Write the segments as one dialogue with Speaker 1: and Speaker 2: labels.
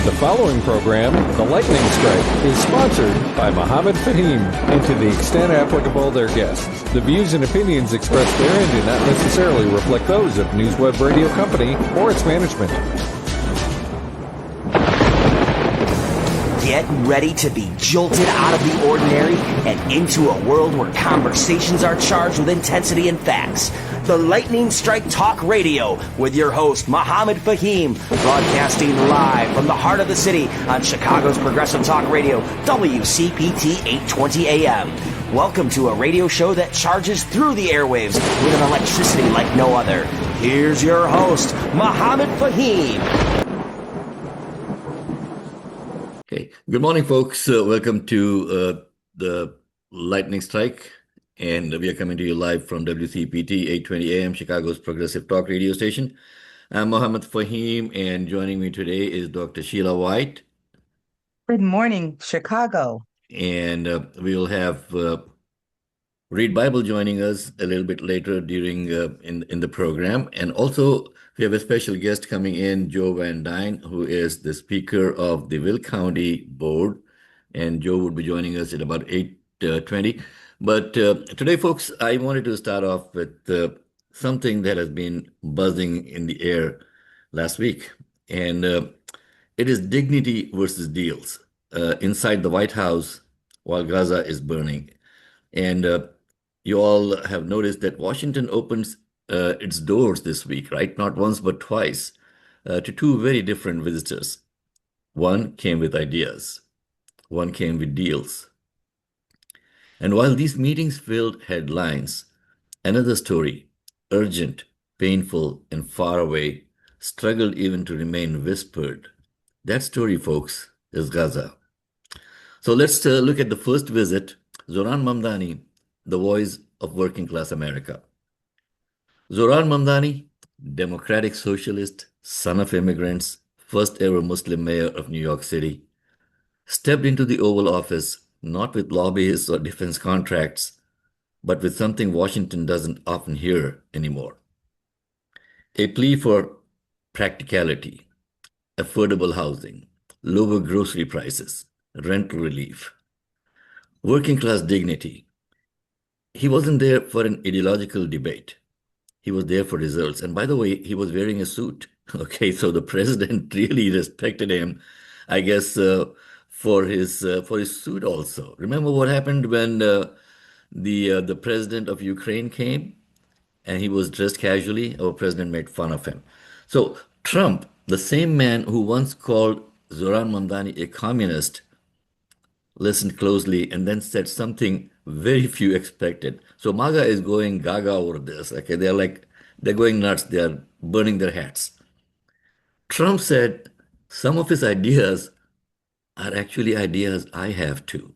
Speaker 1: The following program, The Lightning Strike, is sponsored by Mohammed Fahim, and to the extent applicable their guests. The views and opinions expressed therein do not necessarily reflect those of NewsWeb Radio Company or its management.
Speaker 2: Get ready to be jolted out of the ordinary and into a world where conversations are charged with intensity and facts. The Lightning Strike Talk Radio with your host, Mohammed Fahim, broadcasting live from the heart of the city on Chicago's Progressive Talk Radio, WCPT 820 AM. Welcome to a radio show that charges through the airwaves with an electricity like no other. Here's your host, Mohammed Fahim.
Speaker 3: Okay. Good morning, folks. Welcome to the Lightning Strike. And we are coming to you live from WCPT 820 AM, Chicago's Progressive Talk radio station. I'm Mohammed Fahim, and joining me today is Dr. Sheila White.
Speaker 4: Good morning, Chicago.
Speaker 3: And we'll have Read Bible joining us a little bit later during in the program. And also, we have a special guest coming in, Joe Van Dyne, who is the speaker of the Will County Board. And Joe would be joining us at about 8:20. But today, folks, I wanted to start off with something that has been buzzing in the air last week. And it is dignity versus deals inside the White House while Gaza is burning. And you all have noticed that Washington opens its doors this week, right? Not once, but twice, to two very different visitors. One came with ideas. One came with deals. And while these meetings filled headlines, another story, urgent, painful, and far away, struggled even to remain whispered. That story, folks, is Gaza. So let's look at the first visit, Zoran Mamdani, the voice of working class America. Zoran Mamdani, democratic socialist, son of immigrants, first ever Muslim mayor of New York City, stepped into the Oval Office not with lobbyists or defense contracts, but with something Washington doesn't often hear anymore. A plea for practicality, affordable housing, lower grocery prices, rental relief, working class dignity. He wasn't there for an ideological debate. He was there for results. And by the way, he was wearing a suit. Okay, so the president really respected him, I guess, for his suit also. Remember what happened when the president of Ukraine came and he was dressed casually? Our president made fun of him. So Trump, the same man who once called Zoran Mamdani a communist, listened closely and then said something very few expected. So MAGA is going gaga over this. Okay, they're going nuts. They're burning their hats. Trump said some of his ideas are actually ideas I have too.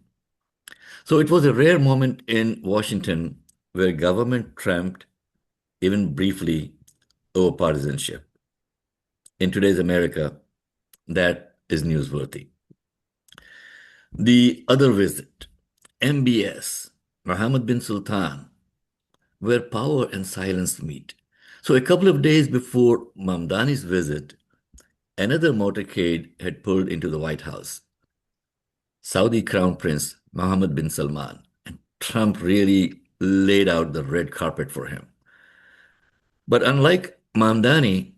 Speaker 3: So it was a rare moment in Washington where government triumphed, even briefly, over partisanship. In today's America, that is newsworthy. The other visit, MBS, Mohammed bin Sultan, where power and silence meet. So a couple of days before Mamdani's visit, another motorcade had pulled into the White House. Saudi Crown Prince Mohammed bin Salman, and Trump really laid out the red carpet for him. But unlike Mamdani,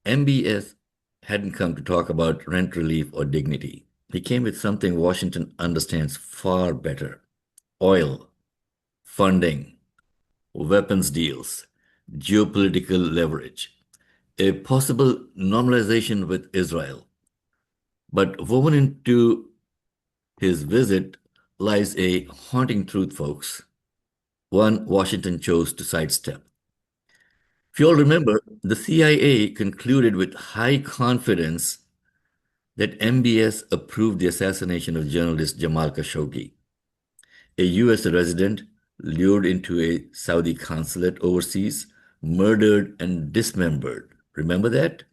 Speaker 3: MBS hadn't come to talk about rent relief or dignity. He came with something Washington understands far better: oil, funding, weapons deals, geopolitical leverage, a possible normalization with Israel. But woven into his visit lies a haunting truth, folks, one Washington chose to sidestep. If you all remember, the CIA concluded with high confidence that MBS approved the assassination of journalist Jamal Khashoggi, a U.S. resident lured into a Saudi consulate overseas, murdered and dismembered. Remember that?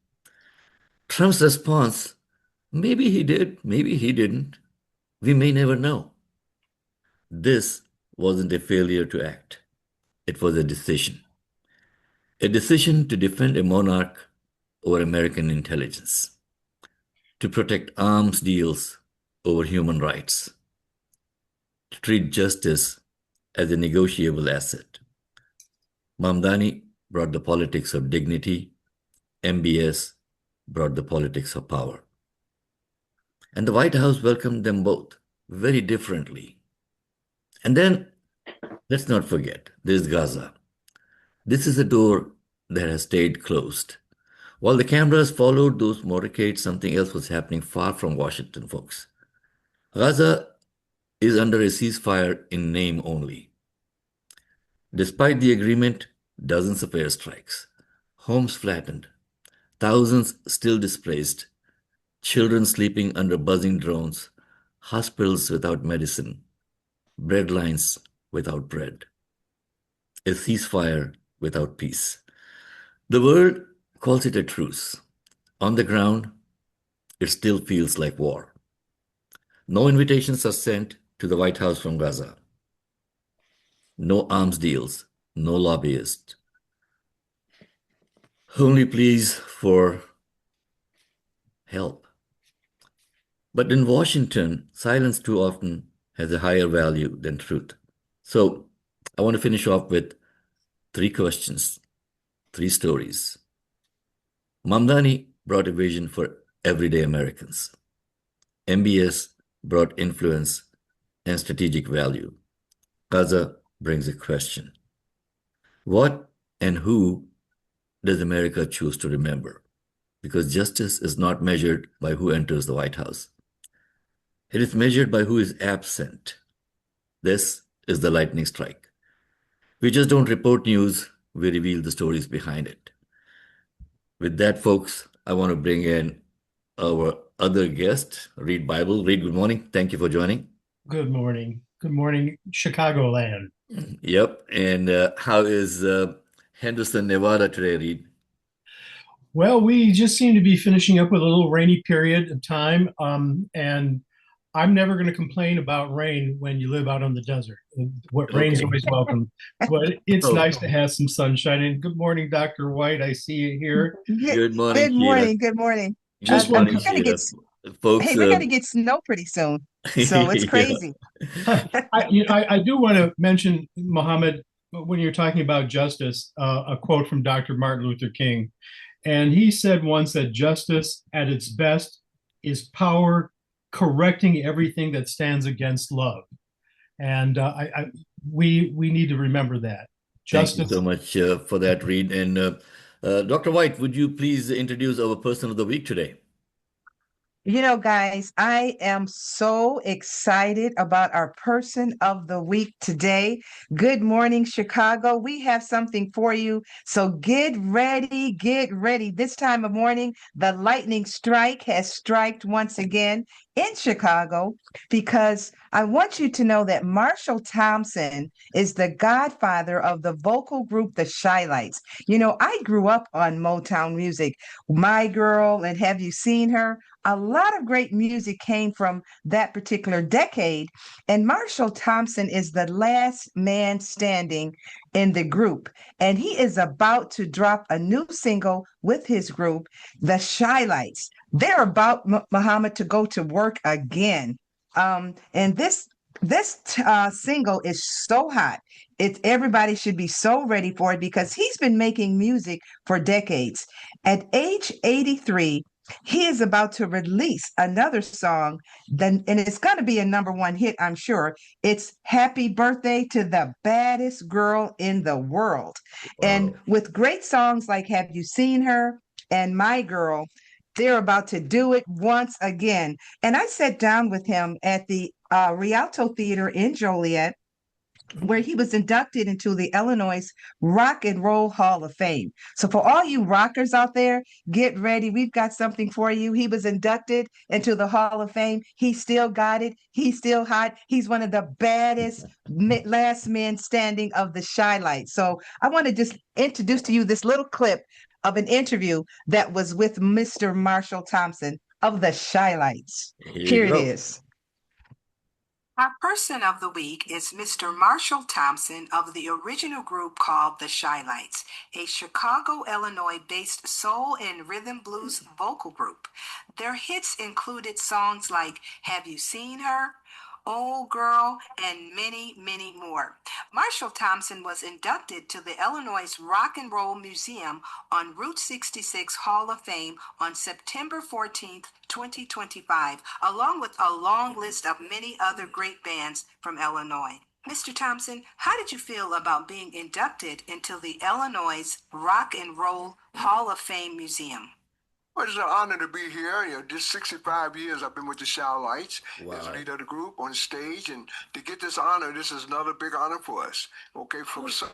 Speaker 3: Trump's response, maybe he did, maybe he didn't. We may never know. This wasn't a failure to act. It was a decision. A decision to defend a monarch over American intelligence. to protect arms deals over human rights, to treat justice as a negotiable asset. Mamdani brought the politics of dignity. MBS brought the politics of power. And the White House welcomed them both very differently. And then, let's not forget, there's Gaza. This is a door that has stayed closed. While the cameras followed those motorcades, something else was happening far from Washington, folks. Gaza is under a ceasefire in name only. Despite the agreement, dozens of airstrikes, homes flattened, thousands still displaced, children sleeping under buzzing drones, hospitals without medicine, bread lines without bread, a ceasefire without peace. The world calls it a truce. On the ground, it still feels like war. No invitations are sent to the White House from Gaza. No arms deals, no lobbyists. Only pleas for help. But in Washington, silence too often has a higher value than truth. So I want to finish off with 3 questions, 3 stories. Mamdani brought a vision for everyday Americans. MBS brought influence and strategic value. Gaza brings a question. What and who does America choose to remember? Because justice is not measured by who enters the White House. It is measured by who is absent. This is the lightning strike. We just don't report news, we reveal the stories behind it. With that, folks, I want to bring in our other guest, Reed Bible. Reed, good morning. Thank you for joining.
Speaker 5: Good morning. Good morning, Chicagoland.
Speaker 3: Yep. And how is Henderson, Nevada today, Reed?
Speaker 5: Well, we just seem to be finishing up with a little rainy period of time. And I'm never going to complain about rain when you live out on the desert. Rain's always welcome. But it's nice to have some sunshine. And good morning, Dr. White. I see you here.
Speaker 3: Good morning,
Speaker 4: Good morning. Good morning.
Speaker 3: Just
Speaker 4: we're
Speaker 3: morning,
Speaker 4: gonna get,
Speaker 3: folks.
Speaker 4: hey, we're going to get snow pretty soon. So it's crazy.
Speaker 5: I do want to mention, Mohammed, when you're talking about justice, a quote from Dr. Martin Luther King. And he said once that justice at its best is power correcting everything that stands against love. And we need to remember that. Justice.
Speaker 3: Thank you so much for that, Reed. And Dr. White, would you please introduce our person of the week today?
Speaker 4: You know, guys, I am so excited about our person of the week today. Good morning, Chicago. We have something for you. So get ready, get ready. This time of morning, the lightning strike has striked once again in Chicago because I want you to know that Marshall Thompson is the godfather of the vocal group, the Chi-Lites. You know, I grew up on Motown music, My Girl, and Have You Seen Her? A lot of great music came from that particular decade, and Marshall Thompson is the last man standing in the group, and he is about to drop a new single with his group, the Chi-Lites. They're about, Muhammad, to go to work again, and this single is so hot. Everybody should be so ready for it because he's been making music for decades. At age 83, he is about to release another song, and it's going to be a #1 hit, I'm sure. It's Happy Birthday to the Baddest Girl in the World. Wow. And with great songs like Have You Seen Her and My Girl, they're about to do it once again. And I sat down with him at the Rialto Theater in Joliet, where he was inducted into the Illinois Rock and Roll Hall of Fame. So for all you rockers out there, get ready. We've got something for you. He was inducted into the Hall of Fame. He still got it. He's still hot. He's one of the baddest last men standing of the Chi-Lites. So I want to just introduce to you this little clip of an interview that was with Mr. Marshall Thompson of the Chi-Lites. Here it is. Our person of the week is Mr. Marshall Thompson of the original group called the Shylights, a Chicago, Illinois based soul and rhythm blues vocal group. Their hits included songs like Have You Seen Her? Old Girl, and many, many more. Marshall Thompson was inducted to the Illinois Rock and Roll Museum on Route 66 Hall of Fame on September 14th, 2025, along with a long list of many other great bands from Illinois. Mr. Thompson, how did you feel about being inducted into the Illinois Rock and Roll Hall of Fame Museum?
Speaker 6: Well, it's an honor to be here. This 65 years I've been with the Shylights as
Speaker 3: Wow.
Speaker 6: leader of the group on stage, and to get this honor, this is another big honor for us. Okay, for school,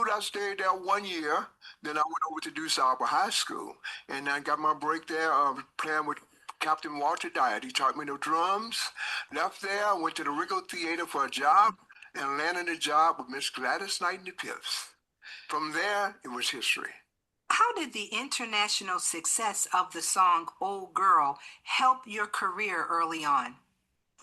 Speaker 6: I stayed there 1 year. Then I went over to DuSable High School, and I got my break there playing with Captain Walter Diet. He taught me the drums. Left there, went to the Rico Theater for a job, and landed a job with Miss Gladys Knight and the Pips. From there, it was history.
Speaker 4: How did the international success of the song Old Girl help your career early on?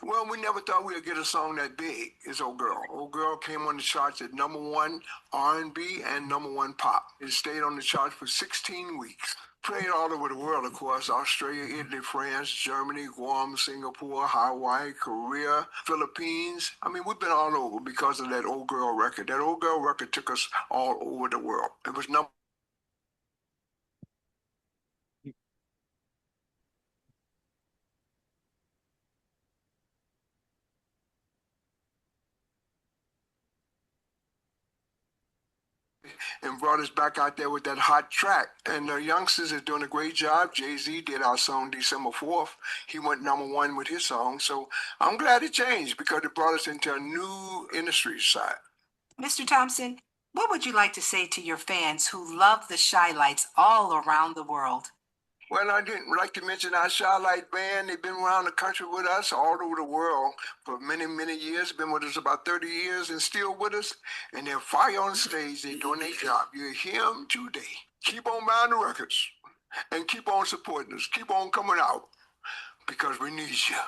Speaker 6: Well, we never thought we'd get a song that big. It's Old Girl. Old Girl came on the charts at #1 R&B and #1 pop. It stayed on the charts for 16 weeks. Played all over the world, of course: Australia, Italy, France, Germany, Guam, Singapore, Hawaii, Korea, Philippines. I mean, we've been all over because of that Old Girl record. That Old Girl record took us all over the world. It was number and brought us back out there with that hot track. And the youngsters are doing a great job. Jay-Z did our song December 4th. He went #1 with his song. So I'm glad it changed because it brought us into a new industry side.
Speaker 4: Mr. Thompson, what would you like to say to your fans who love the Shylights all around the world?
Speaker 6: Well, I didn't like to mention our Shylight band. They've been around the country with us, all over the world for many, many years. Been with us about 30 years and still with us. And they're fire on stage. They're doing their job. You hear them today. Keep on buying the records and keep on supporting us. Keep on coming out because we need you.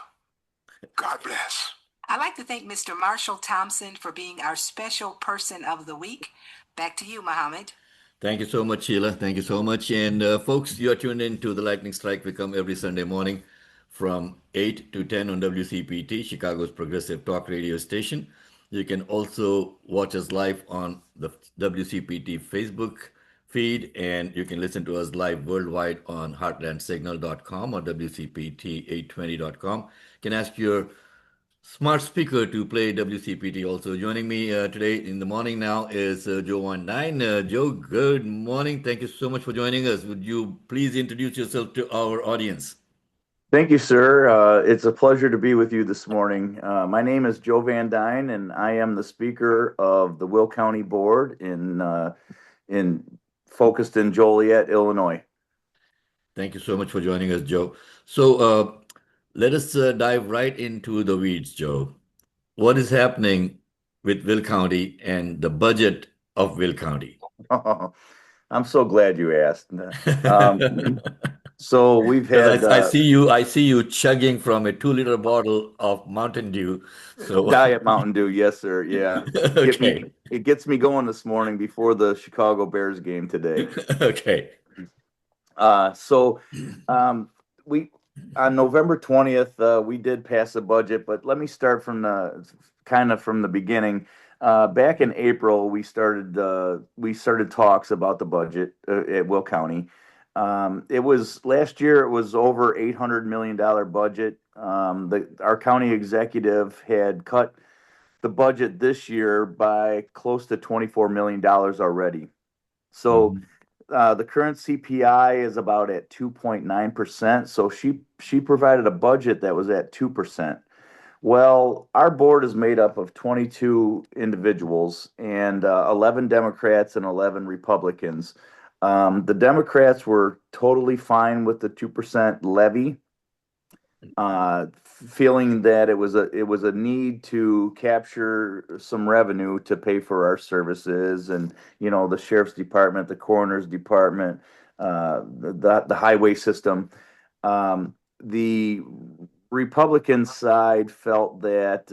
Speaker 6: God bless.
Speaker 4: I'd like to thank Mr. Marshall Thompson for being our special person of the week. Back to you, Mohammed.
Speaker 3: Thank you so much, Sheila. Thank you so much. And folks, you are tuned in to the Lightning Strike. We come every Sunday morning from 8 to 10 on WCPT, Chicago's progressive talk radio station. You can also watch us live on the WCPT Facebook feed, and you can listen to us live worldwide on heartlandsignal.com or WCPT820.com. You can ask your smart speaker to play WCPT. Also joining me today in the morning now is Joe Van Dyne. Joe, good morning. Thank you so much for joining us. Would you please introduce yourself to our audience?
Speaker 7: Thank you, sir. It's a pleasure to be with you this morning. My name is Joe Van Dyne, and I am the speaker of the Will County Board focused in Joliet, Illinois.
Speaker 3: Thank you so much for joining us, Joe. So let us dive right into the weeds, Joe. What is happening with Will County and the budget of Will County?
Speaker 7: I'm so glad you asked. So we've had.
Speaker 3: I see you chugging from a 2-liter bottle of Mountain Dew. So
Speaker 7: Diet Mountain Dew, yes, sir. Yeah.
Speaker 3: Okay.
Speaker 7: It gets me going this morning before the Chicago Bears game today.
Speaker 3: Okay.
Speaker 7: We on November 20th, we did pass a budget, but let me start from the beginning. Back in April, we started talks about the budget at Will County. Last year, it was over $800 million budget. Our county executive had cut the budget this year by close to $24 million already. So the current CPI is about at 2.9%. So she provided a budget that was at 2%. Well, our board is made up of 22 individuals and 11 Democrats and 11 Republicans. The Democrats were totally fine with the 2% levy, feeling that it was a need to capture some revenue to pay for our services, and the sheriff's department, the coroner's department, the highway system. The Republican side felt that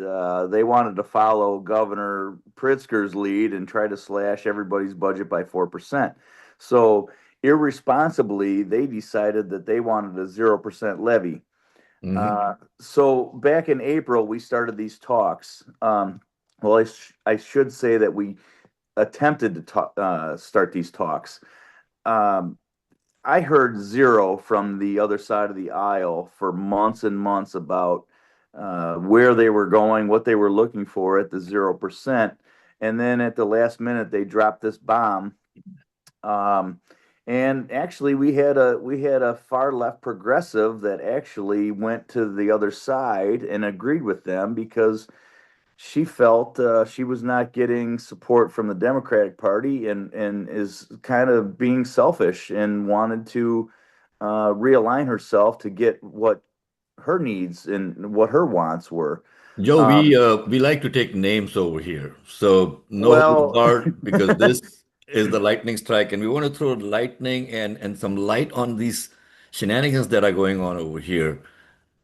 Speaker 7: they wanted to follow Governor Pritzker's lead and try to slash everybody's budget by 4%. So irresponsibly, they decided that they wanted a 0% levy. So back in April, we started these talks. Well, I should say that we attempted to start these talks. I heard zero from the other side of the aisle for months and months about where they were going, what they were looking for at the 0%. And then at the last minute, they dropped this bomb. And actually, we had a far left progressive that actually went to the other side and agreed with them because she felt she was not getting support from the Democratic Party and is kind of being selfish and wanted to realign herself to get what her needs and what her wants were.
Speaker 3: Joe, we like to take names over here, so no
Speaker 7: Well,
Speaker 3: regard because this is the lightning strike, and we want to throw lightning and some light on these shenanigans that are going on over here.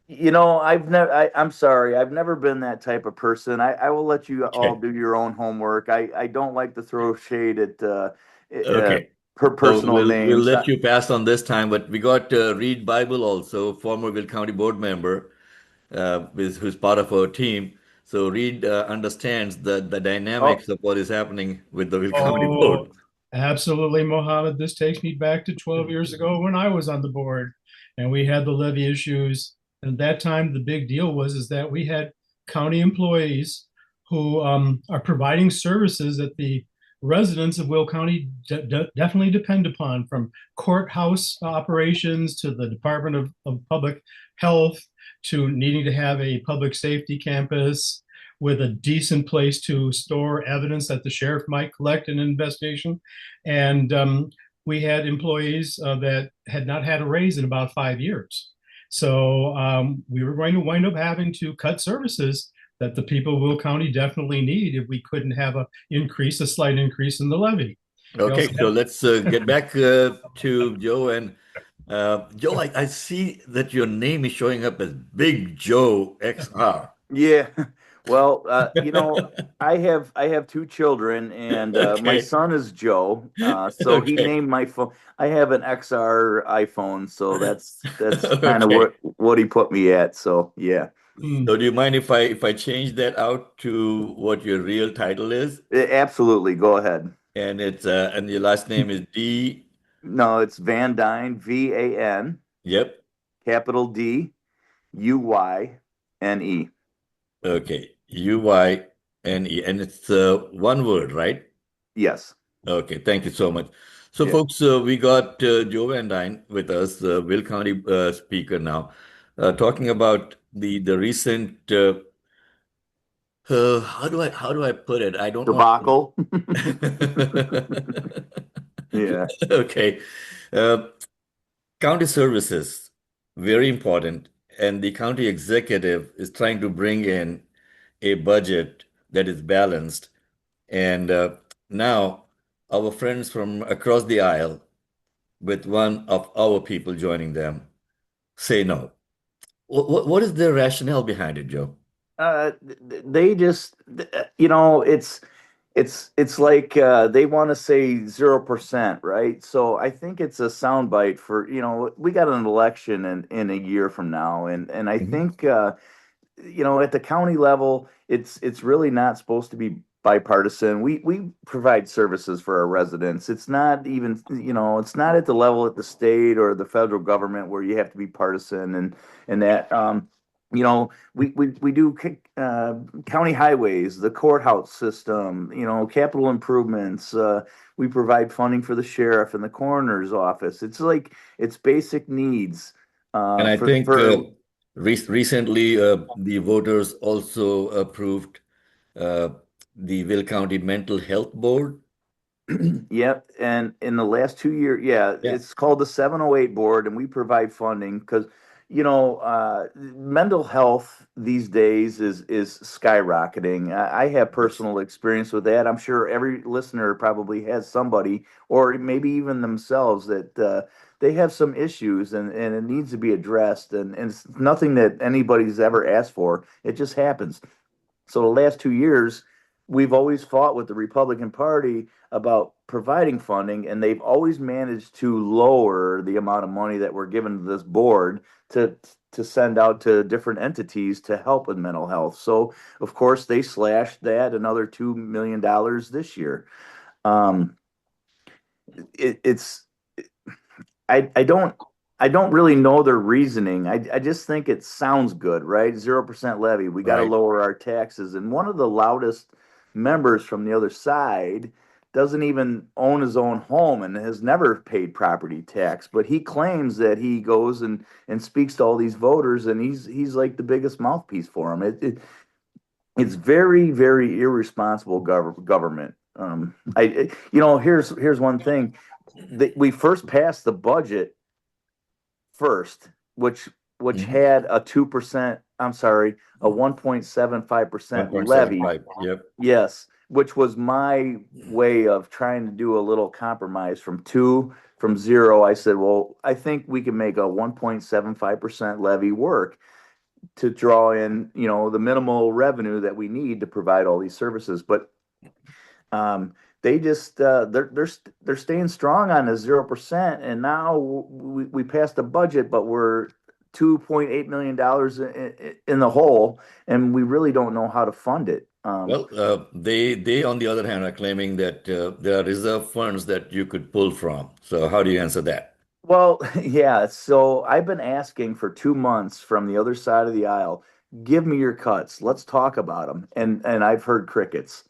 Speaker 7: I'm sorry. I've never been that type of person. I will let you all
Speaker 3: Okay.
Speaker 7: do your own homework. I don't like to throw shade at
Speaker 3: Okay.
Speaker 7: per
Speaker 3: So
Speaker 7: personal
Speaker 3: we'll
Speaker 7: names.
Speaker 3: let you pass on this time, but we got Reed Bible also, former Will County board member, who's part of our team. So Reed understands the
Speaker 7: Oh,
Speaker 3: dynamics of what is happening with the Will County board.
Speaker 5: Oh, absolutely, Mohammed. This takes me back to 12 years ago when I was on the board and we had the levy issues. And at that time, the big deal was is that we had county employees who are providing services that the residents of Will County definitely depend upon, from courthouse operations to the Department of Public Health to needing to have a public safety campus with a decent place to store evidence that the sheriff might collect in an investigation. And we had employees that had not had a raise in about 5 years. So we were going to wind up having to cut services that the people of Will County definitely need if we couldn't have a slight increase in the levy.
Speaker 3: Okay, so let's get back to Joe. And Joe, I see that your name is showing up as Big Joe XR.
Speaker 7: yeah. Well, I have two children, and my
Speaker 3: Okay.
Speaker 7: son is Joe. So he
Speaker 3: Okay.
Speaker 7: named my phone. I have an XR iPhone, so that's kind of
Speaker 3: Okay.
Speaker 7: what he put me at. So yeah.
Speaker 3: So do you mind if I change that out to what your real title is?
Speaker 7: Absolutely. Go ahead.
Speaker 3: And it's and your last name is D.
Speaker 7: No, it's Van Dyne, VAN,
Speaker 3: Yep.
Speaker 7: capital DUYNE.
Speaker 3: Okay. UYNE. And it's one word, right?
Speaker 7: Yes.
Speaker 3: Okay. Thank you so much. So,
Speaker 7: Yeah.
Speaker 3: folks, we got Joe Van Dyne with us, the Will County speaker now, talking about the recent how do I put it? I don't want
Speaker 7: Debacle.
Speaker 3: to.
Speaker 7: Yeah.
Speaker 3: Okay. Uh, County services, very important. And the county executive is trying to bring in a budget that is balanced. And now our friends from across the aisle, with one of our people joining them, say no. What is their rationale behind it, Joe?
Speaker 7: They just, it's like they want to say 0%, right? So I think it's a soundbite for, we got an election in a year from now, and I
Speaker 3: Mhm.
Speaker 7: think at the county level, it's really not supposed to be bipartisan. We provide services for our residents. It's not even, it's not at the level at the state or the federal government where you have to be partisan and that. We do county highways, the courthouse system, capital improvements. We provide funding for the sheriff and the coroner's office. It's basic needs.
Speaker 3: And I think
Speaker 7: For
Speaker 3: recently the voters also approved uh, the Will County Mental Health Board.
Speaker 7: Yep, and in the last 2 years, yeah,
Speaker 3: Yeah.
Speaker 7: it's called the 708 board, and we provide funding because mental health these days is skyrocketing. I have personal experience with that. I'm sure every listener probably has somebody, or maybe even themselves, that they have some issues, and it needs to be addressed. And it's nothing that anybody's ever asked for. It just happens. So the last 2 years, we've always fought with the Republican Party about providing funding, and they've always managed to lower the amount of money that we're given to this board to send out to different entities to help with mental health. So of course they slashed that another $2 million this year. Um, it's I don't really know their reasoning. I just think it sounds good, right? 0% levy. We got to
Speaker 3: Right.
Speaker 7: lower our taxes. And one of the loudest members from the other side doesn't even own his own home and has never paid property tax, but he claims that he goes and speaks to all these voters, and he's like the biggest mouthpiece for them. It's very, very irresponsible government. Here's one thing. We first passed the budget first, which
Speaker 3: Mhm.
Speaker 7: had a 2%, I'm sorry, a 1.75% levy.
Speaker 3: 1.75. Yep.
Speaker 7: Yes, which was my way of trying to do a little compromise from zero. I said, well, I think we can make a 1.75% levy work to draw in, the minimal revenue that we need to provide all these services. But they just they're staying strong on the 0%, and now we passed the budget, but we're $2.8 million in the hole, and we really don't know how to fund it.
Speaker 3: Well, they on the other hand are claiming that there are reserve funds that you could pull from. So how do you answer that?
Speaker 7: Well, yeah. So I've been asking for 2 months from the other side of the aisle, give me your cuts. Let's talk about them. And I've heard crickets.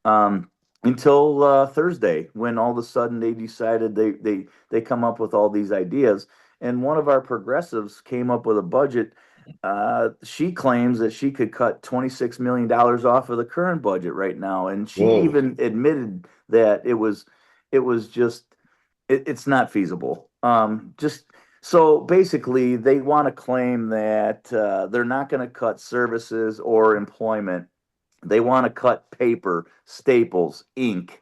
Speaker 7: Um, until Thursday, when all of a sudden they decided they come up with all these ideas. And one of our progressives came up with a budget. She claims that she could cut $26 million off of the current budget right now, and she
Speaker 3: Whoa.
Speaker 7: even admitted that it was just it's not feasible. Just so basically, they want to claim that they're not going to cut services or employment. They want to cut paper, staples, ink.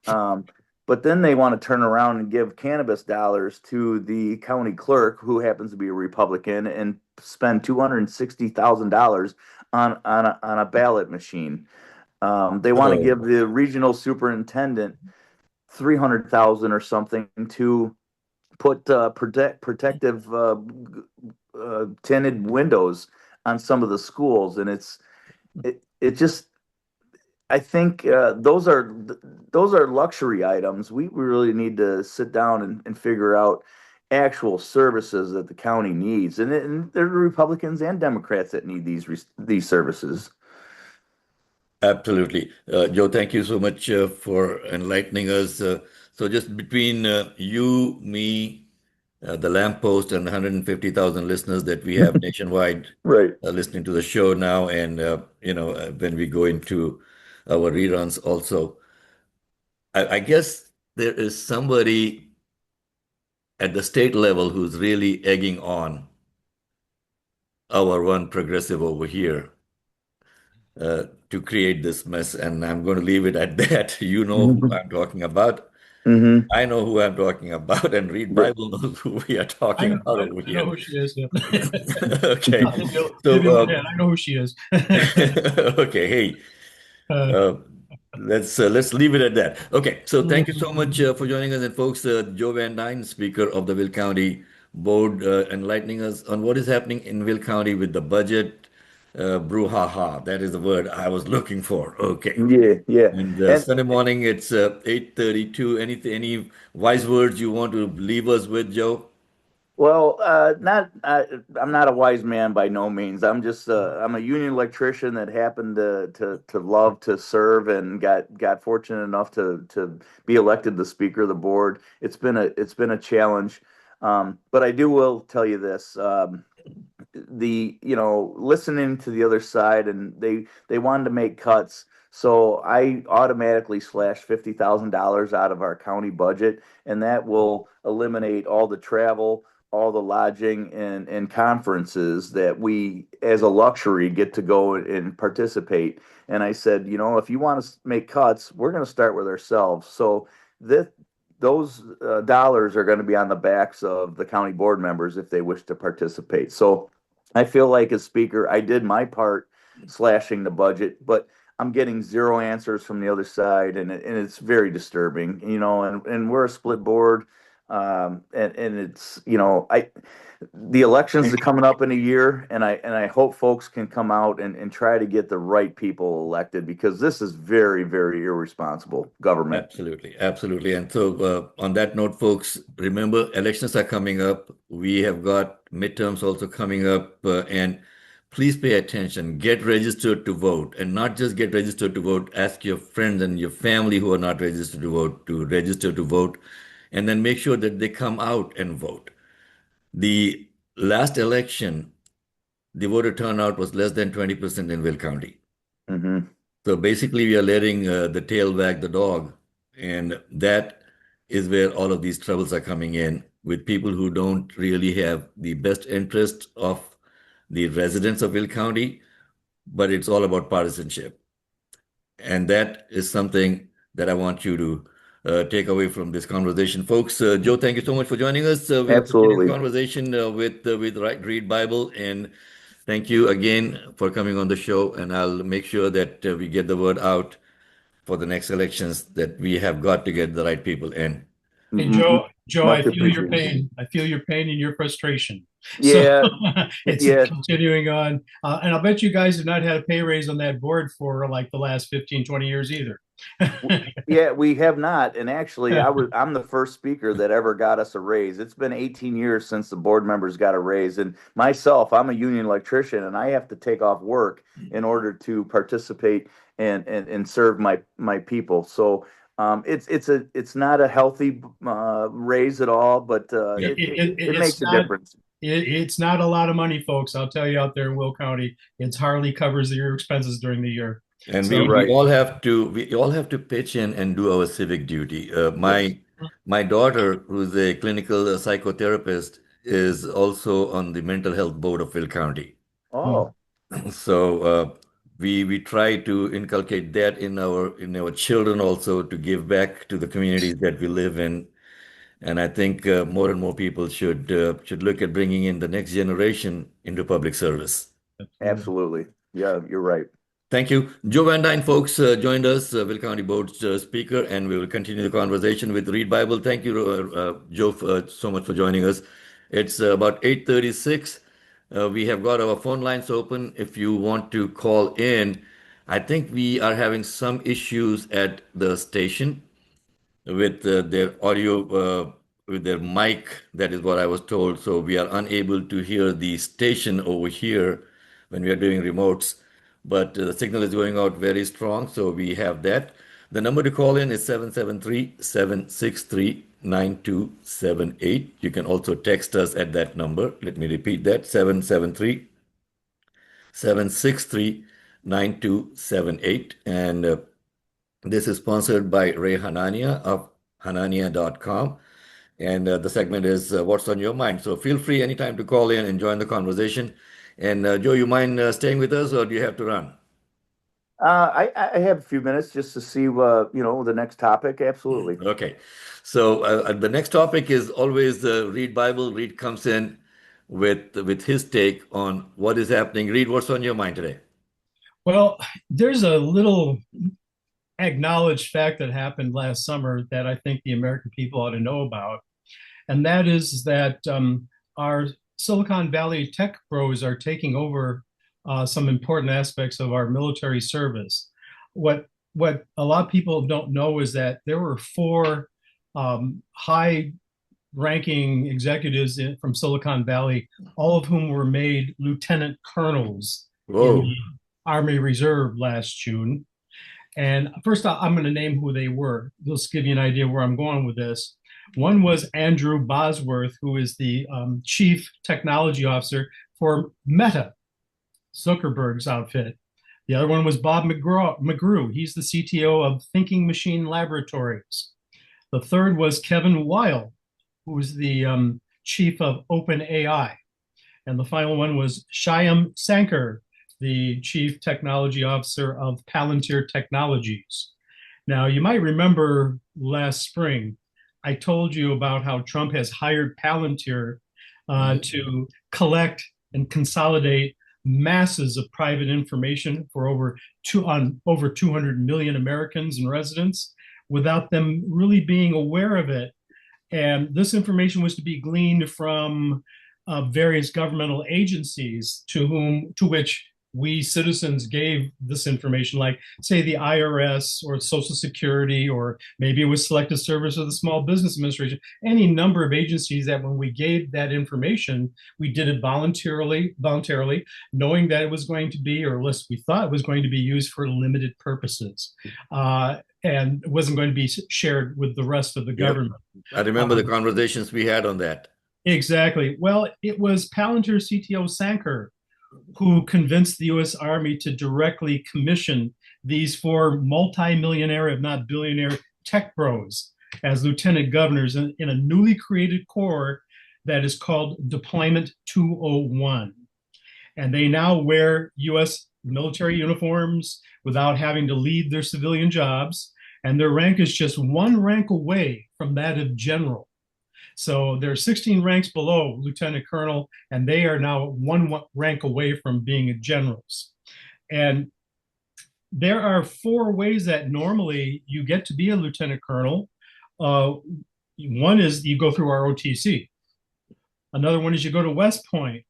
Speaker 7: Um, but then they want to turn around and give cannabis dollars to the county clerk, who happens to be a Republican, and spend $260,000 on a ballot machine. They want to
Speaker 3: Oh,
Speaker 7: give the regional superintendent 300,000 or something to put protective tinted windows on some of the schools, and it just I think those are luxury items. We really need to sit down and figure out actual services that the county needs, and there are Republicans and Democrats that need these services.
Speaker 3: absolutely. Joe, thank you so much for enlightening us. So just between you, me, the lamppost, and 150,000 listeners that we have nationwide
Speaker 7: Right.
Speaker 3: listening to the show now, and when we go into our reruns also, I guess there is somebody at the state level who's really egging on our one progressive over here to create this mess. And I'm going to leave it at that. You know who I'm talking about.
Speaker 7: Mm-hmm.
Speaker 3: I know who I'm talking about, and Read
Speaker 7: Right.
Speaker 3: Bible knows who we are
Speaker 5: I
Speaker 3: talking
Speaker 5: know,
Speaker 3: about
Speaker 5: I,
Speaker 3: over
Speaker 5: I know
Speaker 3: here.
Speaker 5: who she is. Yeah.
Speaker 3: Okay.
Speaker 5: Vivian
Speaker 3: So,
Speaker 5: Legrand, I know who she is.
Speaker 3: okay, hey,
Speaker 5: Uh,
Speaker 3: uh, let's leave it at that. Okay, so thank you so much
Speaker 5: mm,
Speaker 3: for joining us, and folks, Joe Van Dyne, Speaker of the Will County Board, enlightening us on what is happening in Will County with the budget. Brouhaha, that is the word I was looking for. Okay.
Speaker 7: Yeah, yeah.
Speaker 3: And
Speaker 7: And
Speaker 3: Sunday morning, it's 8:32. Any wise words you want to leave us with, Joe?
Speaker 7: well, not I'm not a wise man by no means. I'm a union electrician that happened to love to serve, and got fortunate enough to be elected the speaker of the board. It's been a challenge, but I will tell you this: listening to the other side, and they wanted to make cuts. So I automatically slashed $50,000 out of our county budget, and that will eliminate all the travel, all the lodging and conferences that we, as a luxury, get to go and participate. And I said, if you want to make cuts, we're going to start with ourselves. So that those dollars are going to be on the backs of the county board members if they wish to participate. So I feel like as speaker, I did my part slashing the budget, but I'm getting zero answers from the other side, and it's very disturbing, and we're a split board. And it's, the elections are coming up in a year, and I hope folks can come out and try to get the right people elected, because this is very, very irresponsible government.
Speaker 3: Absolutely, absolutely. And so on that note, folks, remember, elections are coming up. We have got midterms also coming up, and please pay attention. Get registered to vote, and not just get registered to vote. Ask your friends and your family who are not registered to vote to register to vote, and then make sure that they come out and vote. The last election, the voter turnout was less than 20% in Will County.
Speaker 7: Mm-hmm.
Speaker 3: So basically, we are letting the tail wag the dog, and that is where all of these troubles are coming in, with people who don't really have the best interest of the residents of Will County, but it's all about partisanship. And that is something that I want you to take away from this conversation. Folks, Joe, thank you so much for joining us. We
Speaker 7: Absolutely.
Speaker 3: have a conversation with Read Bible, and thank you again for coming on the show, and I'll make sure that we get the word out for the next elections, that we have got to get the right people in.
Speaker 5: Hey,
Speaker 7: Mm-hmm.
Speaker 5: Joe,
Speaker 7: Much
Speaker 5: I feel your
Speaker 7: appreciated.
Speaker 5: pain. I feel your pain and your frustration.
Speaker 7: Yeah.
Speaker 5: So, it's
Speaker 7: Yeah.
Speaker 5: continuing on. And I'll bet you guys have not had a pay raise on that board for like the last 15, 20 years either.
Speaker 7: Yeah, we have not. And actually, I'm the first speaker that ever got us a raise. It's been 18 years since the board members got a raise. And myself, I'm a union electrician, and I have to take off work in order to participate and serve my people. So it's not a healthy raise at all, but it makes a difference.
Speaker 5: It's not a lot of money, folks. I'll tell you, out there in Will County, it hardly covers your expenses during the year.
Speaker 3: And
Speaker 5: So-
Speaker 3: we all have to pitch in and do our civic duty. My daughter, who's a clinical psychotherapist, is also on the mental health board of Will County.
Speaker 7: Oh,
Speaker 3: So we try to inculcate that in our children also, to give back to the communities that we live in. And I think more and more people should look at bringing in the next generation into public service.
Speaker 7: absolutely. Yeah, you're right.
Speaker 3: Thank you. Joe Van Dyne, folks, joined us, Will County Board's speaker, and we will continue the conversation with Read Bible. Thank you, Joe, so much for joining us. It's about 8:36. We have got our phone lines open if you want to call in. I think we are having some issues at the station with their audio, with their mic. That is what I was told. So we are unable to hear the station over here when we are doing remotes. But the signal is going out very strong, so we have that. The number to call in is 773-763-9278. You can also text us at that number. Let me repeat that, 773-763-9278. And this is sponsored by Ray Hanania of hanania.com. And the segment is What's on Your Mind. So feel free anytime to call in and join the conversation. And Joe, you mind staying with us, or do you have to run?
Speaker 7: I have a few minutes just to see, the next topic. Absolutely.
Speaker 3: Okay. So the next topic is always Read Bible. Read comes in with his take on what is happening. Read, what's on your mind today?
Speaker 5: Well, there's a little acknowledged fact that happened last summer that I think the American people ought to know about. And that is that our Silicon Valley tech bros are taking over some important aspects of our military service. What a lot of people don't know is that there were 4 high-ranking executives from Silicon Valley, all of whom were made lieutenant colonels in the Army Reserve last June. And first, I'm going to name who they were. Just give you an idea where I'm going with this. One was Andrew Bosworth, who is the chief technology officer for Meta, Zuckerberg's outfit. The other one was Bob McGrew. He's the CTO of Thinking Machine Laboratories. The third was Kevin Weil, who was the chief of OpenAI. And the final one was Shyam Sankar, the chief technology officer of Palantir Technologies. Now, you might remember last spring, I told you about how Trump has hired Palantir to collect and consolidate masses of private information for over 200 million Americans and residents without them really being aware of it. And this information was to be gleaned from various governmental agencies to which we citizens gave this information, like say the IRS or Social Security, or maybe it was Selective Service or the Small Business Administration, any number of agencies that when we gave that information, we did it voluntarily, knowing that it was going to be, or at least we thought it was going to be used for limited purposes. And it wasn't going to be shared with the rest of the government.
Speaker 3: I remember the conversations we had on that.
Speaker 5: Exactly. Well, it was Palantir CTO Sankar who convinced the U.S. Army to directly commission these four multimillionaire, if not billionaire, tech bros as lieutenant governors in a newly created corps that is called Deployment 201. And they now wear U.S. military uniforms without having to leave their civilian jobs. And their rank is just one rank away from that of general. So they're 16 ranks below lieutenant colonel, and they are now one rank away from being generals. And there are four ways that normally you get to be a lieutenant colonel. One is you go through ROTC. Another one is you go to West Point.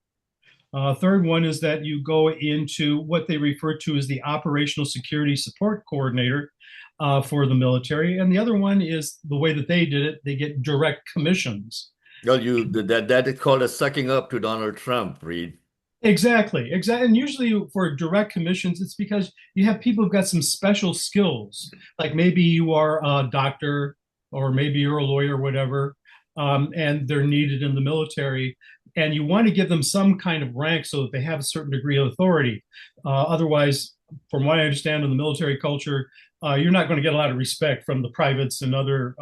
Speaker 5: Third one is that you go into what they refer to as the Operational Security Support Coordinator for the military. And the other one is the way that they did it, they get direct commissions.
Speaker 3: Well, that is called a sucking up to Donald Trump, Reed.
Speaker 5: Exactly. And usually for direct commissions, it's because you have people who've got some special skills. Like maybe you are a doctor, or maybe you're a lawyer, whatever, and they're needed in the military. And you want to give them some kind of rank so that they have a certain degree of authority. Otherwise, from what I understand in the military culture, you're not going to get a lot of respect from the privates and other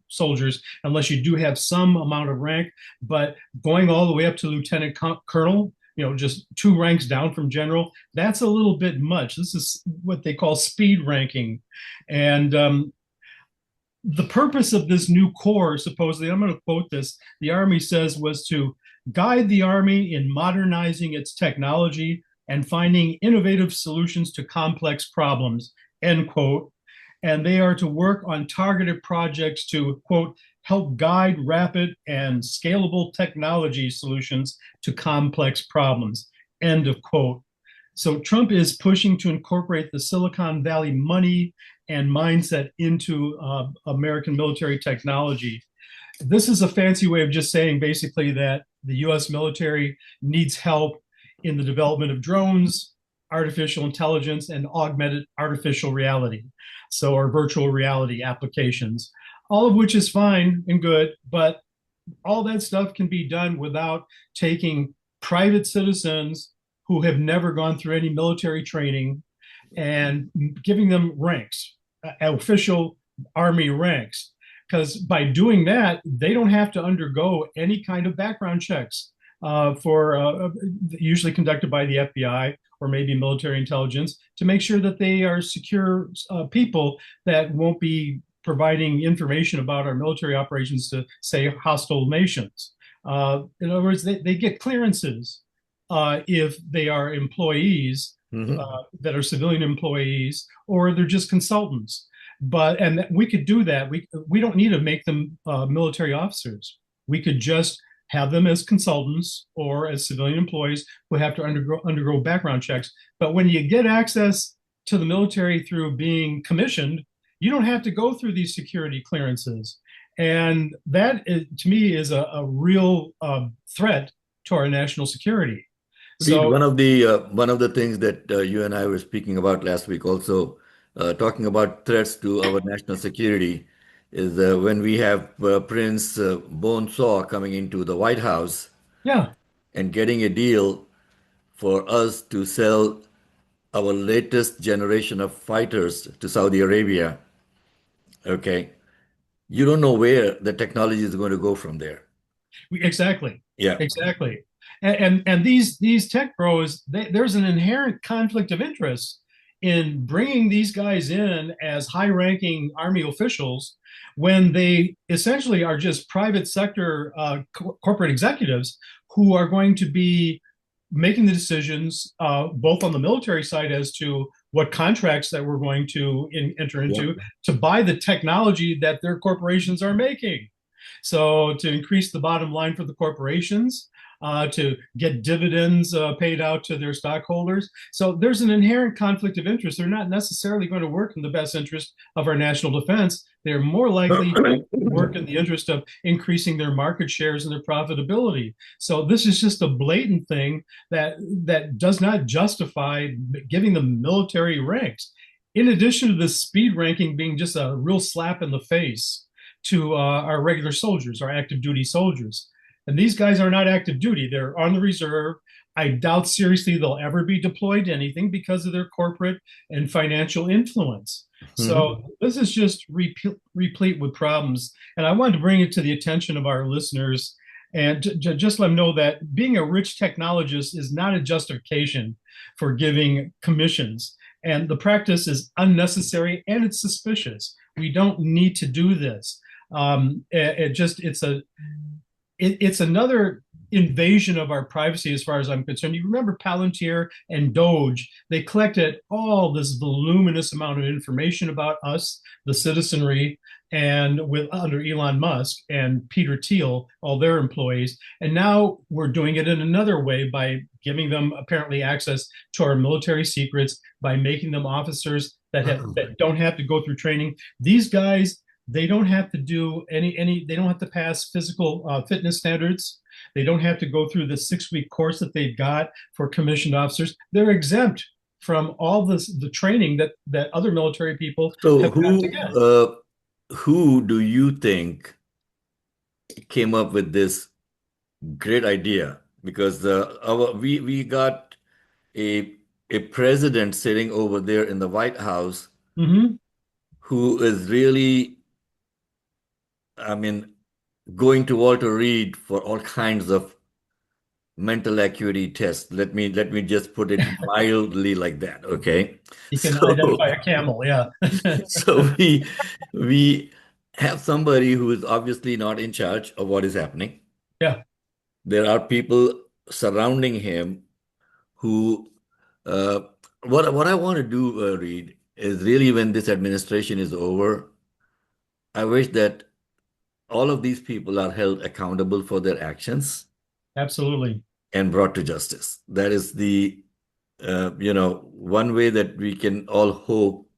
Speaker 5: soldiers unless you do have some amount of rank. But going all the way up to lieutenant colonel, just 2 ranks down from general, that's a little bit much. This is what they call speed ranking. And the purpose of this new corps, supposedly, I'm going to quote this, the Army says, was to guide the Army in modernizing its technology and finding innovative solutions to complex problems, end quote. And they are to work on targeted projects to, quote, help guide rapid and scalable technology solutions to complex problems, end of quote. So Trump is pushing to incorporate the Silicon Valley money and mindset into American military technology. This is a fancy way of just saying basically that the US military needs help in the development of drones, artificial intelligence, and augmented artificial reality, or virtual reality applications, all of which is fine and good, but all that stuff can be done without taking private citizens who have never gone through any military training and giving them ranks, official Army ranks. Because by doing that, they don't have to undergo any kind of background checks usually conducted by the FBI or maybe military intelligence, to make sure that they are secure people that won't be providing information about our military operations to, say, hostile nations. In other words, they get clearances if they are employees that are civilian employees, or they're just consultants. And we could do that. We don't need to make them military officers. We could just have them as consultants or as civilian employees who have to undergo background checks. But when you get access to the military through being commissioned, you don't have to go through these security clearances. And that, to me, is a real threat to our national security.
Speaker 3: So one of the things that you and I were speaking about last week, also talking about threats to our national security, is when we have Prince Bonesaw coming into the White House, and getting a deal for us to sell our latest generation of fighters to Saudi Arabia. Okay, you don't know where the technology is going to go from there.
Speaker 5: Exactly.
Speaker 3: Yeah.
Speaker 5: Exactly. And these tech bros, there's an inherent conflict of interest in bringing these guys in as high-ranking Army officials when they essentially are just private sector corporate executives who are going to be making the decisions both on the military side as to what contracts that we're going to enter into to buy the technology that their corporations are making. So to increase the bottom line for the corporations, to get dividends paid out to their stockholders. So there's an inherent conflict of interest. They're not necessarily going to work in the best interest of our national defense. They're more likely to work in the interest of increasing their market shares and their profitability. So this is just a blatant thing that does not justify giving them military ranks. In addition to the speed ranking being just a real slap in the face to our regular soldiers, our active duty soldiers. And these guys are not active duty. They're on the reserve. I doubt seriously they'll ever be deployed to anything because of their corporate and financial influence. So this is just replete with problems. And I wanted to bring it to the attention of our listeners and just let them know that being a rich technologist is not a justification for giving commissions. And the practice is unnecessary and it's suspicious. We don't need to do this. It's another invasion of our privacy as far as I'm concerned. You remember Palantir and Doge, they collected all this voluminous amount of information about us, the citizenry, and under Elon Musk and Peter Thiel, all their employees. And now we're doing it in another way by giving them apparently access to our military secrets, by making them officers that don't have to go through training. These guys, they don't have to do they don't have to pass physical fitness standards. They don't have to go through the 6-week course that they've got for commissioned officers. They're exempt from all the training that other military people have to get.
Speaker 3: Who do you think came up with this great idea? Because we got a president sitting over there in the White House who is really, I mean, going to Walter Reed for all kinds of mental acuity tests. Let me just put it mildly like that, okay?
Speaker 5: You can identify a camel, yeah.
Speaker 3: So we have somebody who is obviously not in charge of what is happening.
Speaker 5: Yeah.
Speaker 3: There are people surrounding him who what I want to do, Reed, is really when this administration is over, I wish that all of these people are held accountable for their actions.
Speaker 5: Absolutely.
Speaker 3: And brought to justice. That is the, one way that we can all hope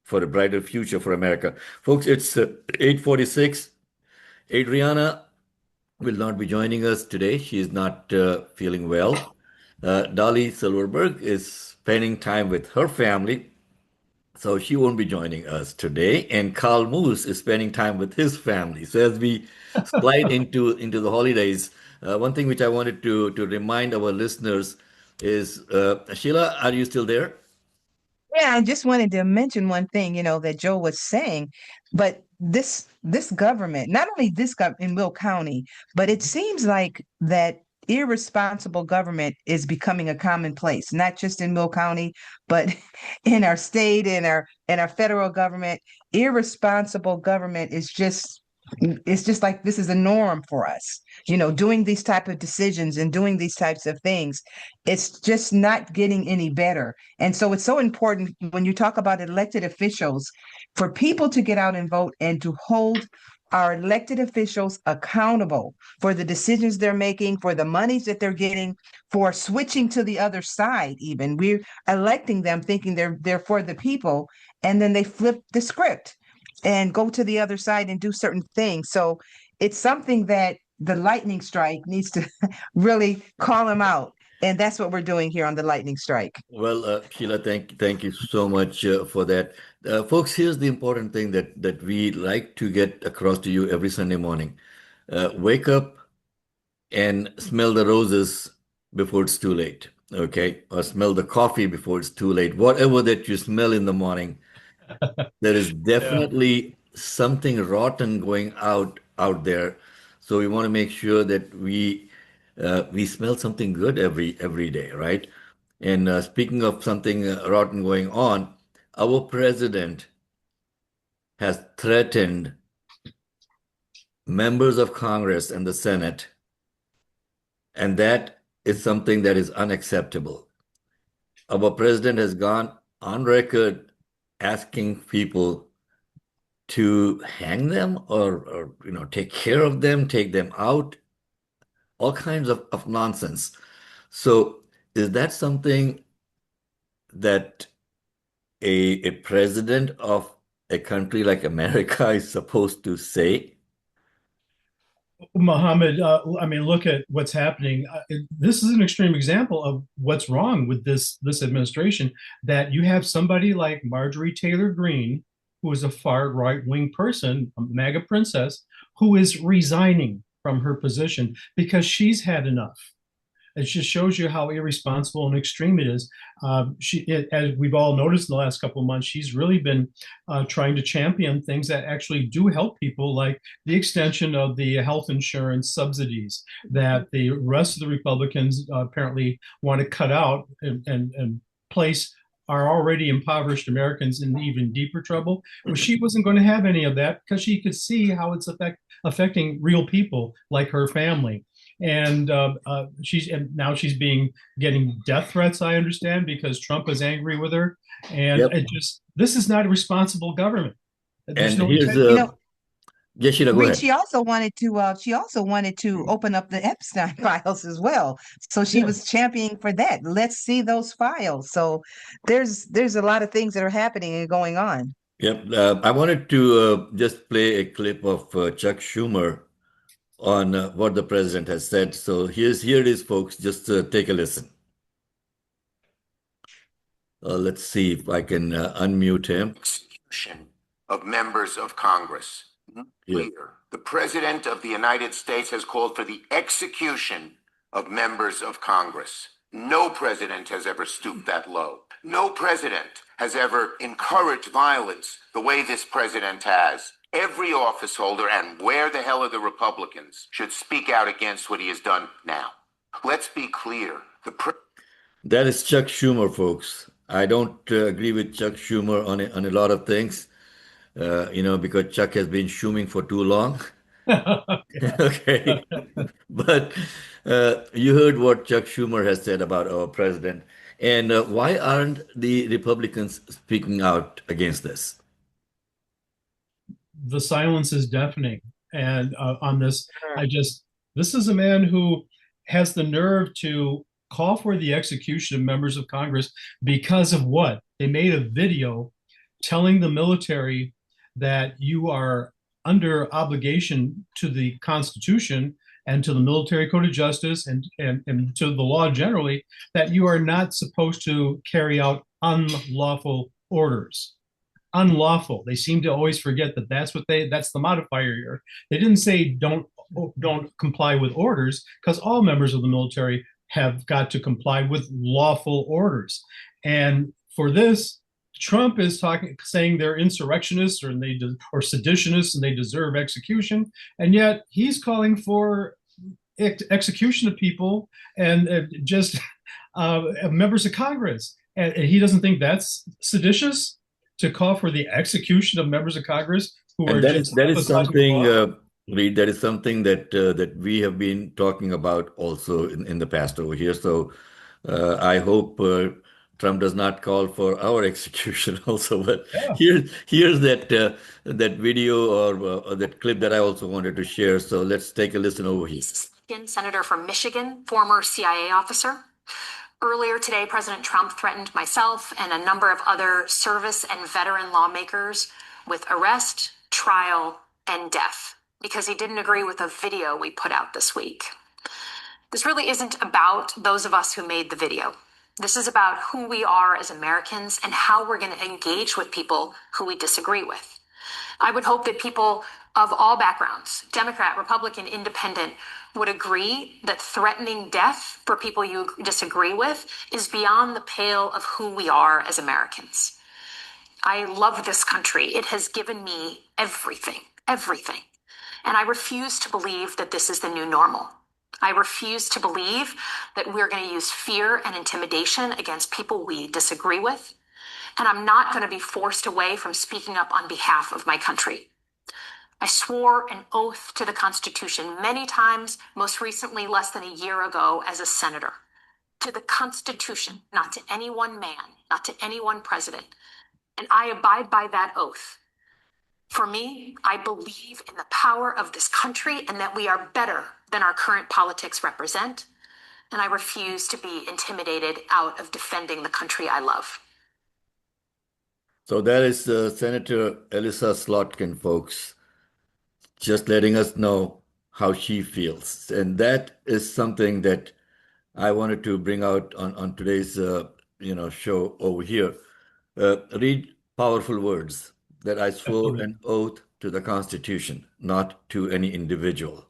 Speaker 3: for a brighter future for America. Folks, it's 8:46. Adriana will not be joining us today. She is not feeling well. Dolly Silverberg is spending time with her family, so she won't be joining us today. And Carl Moose is spending time with his family. So as we slide into the holidays, one thing which I wanted to remind our listeners is, Sheila, are you still there?
Speaker 4: Yeah, I just wanted to mention one thing, that Joe was saying, but this government, not only this in Will County, but it seems like that irresponsible government is becoming a commonplace, not just in Will County, but in our state, in our federal government. Irresponsible government is just like this is a norm for us, doing these type of decisions and doing these types of things. It's just not getting any better. And so it's so important when you talk about elected officials for people to get out and vote and to hold our elected officials accountable for the decisions they're making, for the monies that they're getting, for switching to the other side. Even we're electing them thinking they're for the people, and then they flip the script and go to the other side and do certain things. So it's something that the lightning strike needs to really call them out. And that's what we're doing here on the lightning strike.
Speaker 3: Well, Sheila, thank you so much for that. Folks, here's the important thing that we like to get across to you every Sunday morning. Wake up and smell the roses before it's too late, okay? Or smell the coffee before it's too late. Whatever that you smell in the morning, there is definitely something rotten going out there. So So we want to make sure that we smell something good every day, right? And speaking of something rotten going on, our president has threatened members of Congress and the Senate, and that is something that is unacceptable. Our president has gone on record asking people to hang them or take care of them, take them out, all kinds of nonsense. So is that something that a president of a country like America is supposed to say?
Speaker 5: Mohammed, I mean, look at what's happening. This is an extreme example of what's wrong with this administration. That you have somebody like Marjorie Taylor Greene, who is a far right-wing person, a MAGA princess, who is resigning from her position because she's had enough. It just shows you how irresponsible and extreme it is. As we've all noticed in the last couple of months, she's really been trying to champion things that actually do help people, like the extension of the health insurance subsidies that the rest of the Republicans apparently want to cut out and place our already impoverished Americans in even deeper trouble. Well, she wasn't going to have any of that because she could see how it's affecting real people like her family. And now she's getting death threats, I understand, because Trump is angry with her. And
Speaker 3: Yep.
Speaker 5: This is not a responsible government. There's
Speaker 3: And
Speaker 5: no
Speaker 3: here's
Speaker 4: You know,
Speaker 3: yes, Sheila, go
Speaker 4: Reed,
Speaker 3: ahead.
Speaker 4: she also wanted to open up the Epstein files as well. So she
Speaker 5: Yeah.
Speaker 4: was championing for that. Let's see those files. So there's a lot of things that are happening and going on.
Speaker 3: Yep. I wanted to just play a clip of Chuck Schumer on what the president has said. So here it is, folks. Just take a listen. Let's see if I can unmute him.
Speaker 8: Execution of members of Congress.
Speaker 3: Yeah.
Speaker 8: Clear. The President of the United States has called for the execution of members of Congress. No president has ever stooped that low. No president has ever encouraged violence the way this president has. Every office holder, and where the hell are the Republicans, should speak out against what he has done now. Let's be clear.
Speaker 3: That is Chuck Schumer, folks. I don't agree with Chuck Schumer on a lot of things, because Chuck has been schuming for too long. Okay. But you heard what Chuck Schumer has said about our president. And why aren't the Republicans speaking out against this?
Speaker 5: The silence is deafening. And on this, this is a man who has the nerve to call for the execution of members of Congress because of what? They made a video telling the military that you are under obligation to the Constitution and to the Military Code of Justice and to the law generally, that you are not supposed to carry out unlawful orders. Unlawful. They seem to always forget that that's the modifier here. They didn't say don't comply with orders, because all members of the military have got to comply with lawful orders. And for this, Trump is saying they're insurrectionists or seditionists and they deserve execution, and yet he's calling for execution of people and just members of Congress. And he doesn't think that's seditious to call for the execution of members of Congress who
Speaker 3: And
Speaker 5: are
Speaker 3: that
Speaker 5: just
Speaker 3: is something, Reed, that is something that we have been talking about also in the past over here. So I hope Trump does not call for our execution also. But here's that video or that clip that I also wanted to share. So let's take a listen over here.
Speaker 9: Senator from Michigan, former CIA officer. Earlier today, President Trump threatened myself and a number of other service and veteran lawmakers with arrest, trial, and death because he didn't agree with a video we put out this week. This really isn't about those of us who made the video. This is about who we are as Americans and how we're going to engage with people who we disagree with. I would hope that people of all backgrounds, Democrat, Republican, Independent, would agree that threatening death for people you disagree with is beyond the pale of who we are as Americans. I love this country. It has given me everything. And I refuse to believe that this is the new normal. I refuse to believe that we're going to use fear and intimidation against people we disagree with. And I'm not going to be forced away from speaking up on behalf of my country. I swore an oath to the Constitution many times, most recently less than a year ago as a senator. To the Constitution, not to any one man, not to any one president. And I abide by that oath. For me, I believe in the power of this country and that we are better than our current politics represent. And I refuse to be intimidated out of defending the country I love.
Speaker 3: So that is Senator Elissa Slotkin, folks, just letting us know how she feels. And that is something that I wanted to bring out on today's show over here. Read powerful words that I swore an oath to the Constitution, not to any individual.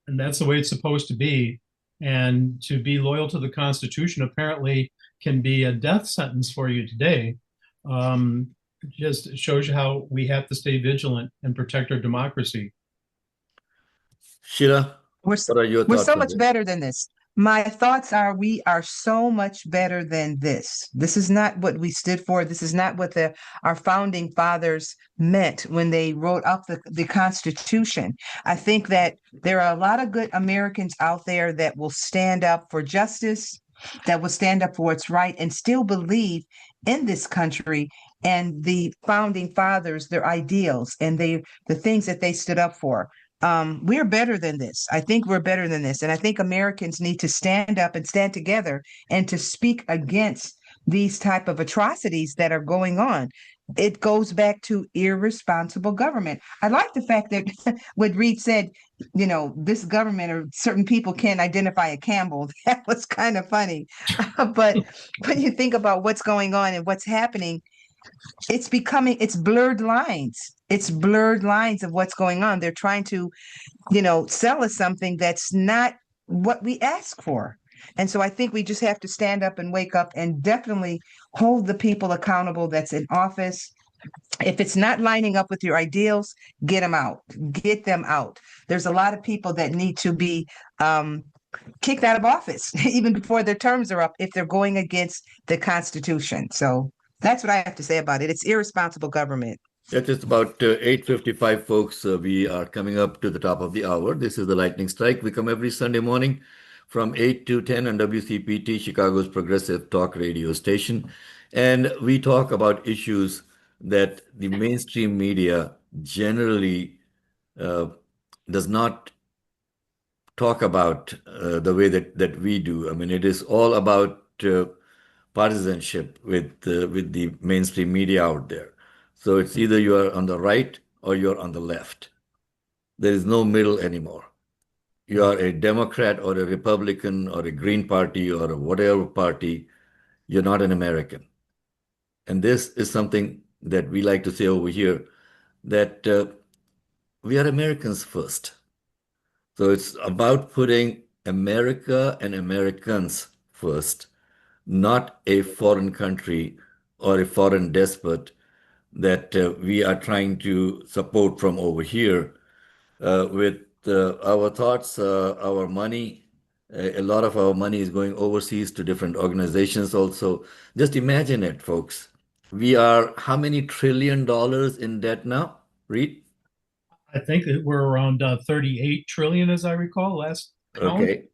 Speaker 5: And that's the way it's supposed to be. And to be loyal to the Constitution apparently can be a death sentence for you today. Just shows you how we have to stay vigilant and protect our democracy.
Speaker 3: Sheila, what are your thoughts?
Speaker 4: We're so
Speaker 3: on
Speaker 4: much
Speaker 3: this?
Speaker 4: better than this. My thoughts are we are so much better than this. This is not what we stood for. This is not what our founding fathers meant when they wrote up the Constitution. I think that there are a lot of good Americans out there that will stand up for justice, that will stand up for what's right, and still believe in this country and the founding fathers, their ideals, and the things that they stood up for. We're better than this. I think we're better than this. And I think Americans need to stand up and stand together and to speak against these type of atrocities that are going on. It goes back to irresponsible government. I like the fact that what Reed said, this government or certain people can't identify a Campbell. That was kind of funny. But when you think about what's going on and what's happening, it's blurred lines. It's blurred lines of what's going on. They're trying to, sell us something that's not what we ask for. And so I think we just have to stand up and wake up and definitely hold the people accountable that's in office. If it's not lining up with your ideals, get them out. Get them out. There's a lot of people that need to be kicked out of office even before their terms are up if they're going against the Constitution. So that's what I have to say about it. It's irresponsible government.
Speaker 3: It is about 8:55, folks. We are coming up to the top of the hour. This is the Lightning Strike. We come every Sunday morning from 8 to 10 on WCPT, Chicago's progressive talk radio station. And we talk about issues that the mainstream media generally does not talk about the way that we do. I mean, it is all about partisanship with the mainstream media out there. So it's either you are on the right or you're on the left. There is no middle anymore. You are a Democrat or a Republican or a Green Party or a whatever party, you're not an American. And this is something that we like to say over here, that we are Americans first. So it's about putting America and Americans first, not a foreign country or a foreign despot that we are trying to support from over here with our thoughts, our money. A lot of our money is going overseas to different organizations also. Just imagine it, folks. We are how many $1 trillion in debt now, Reed?
Speaker 5: I think that we're around 38 trillion, as I recall, last count.
Speaker 3: Okay.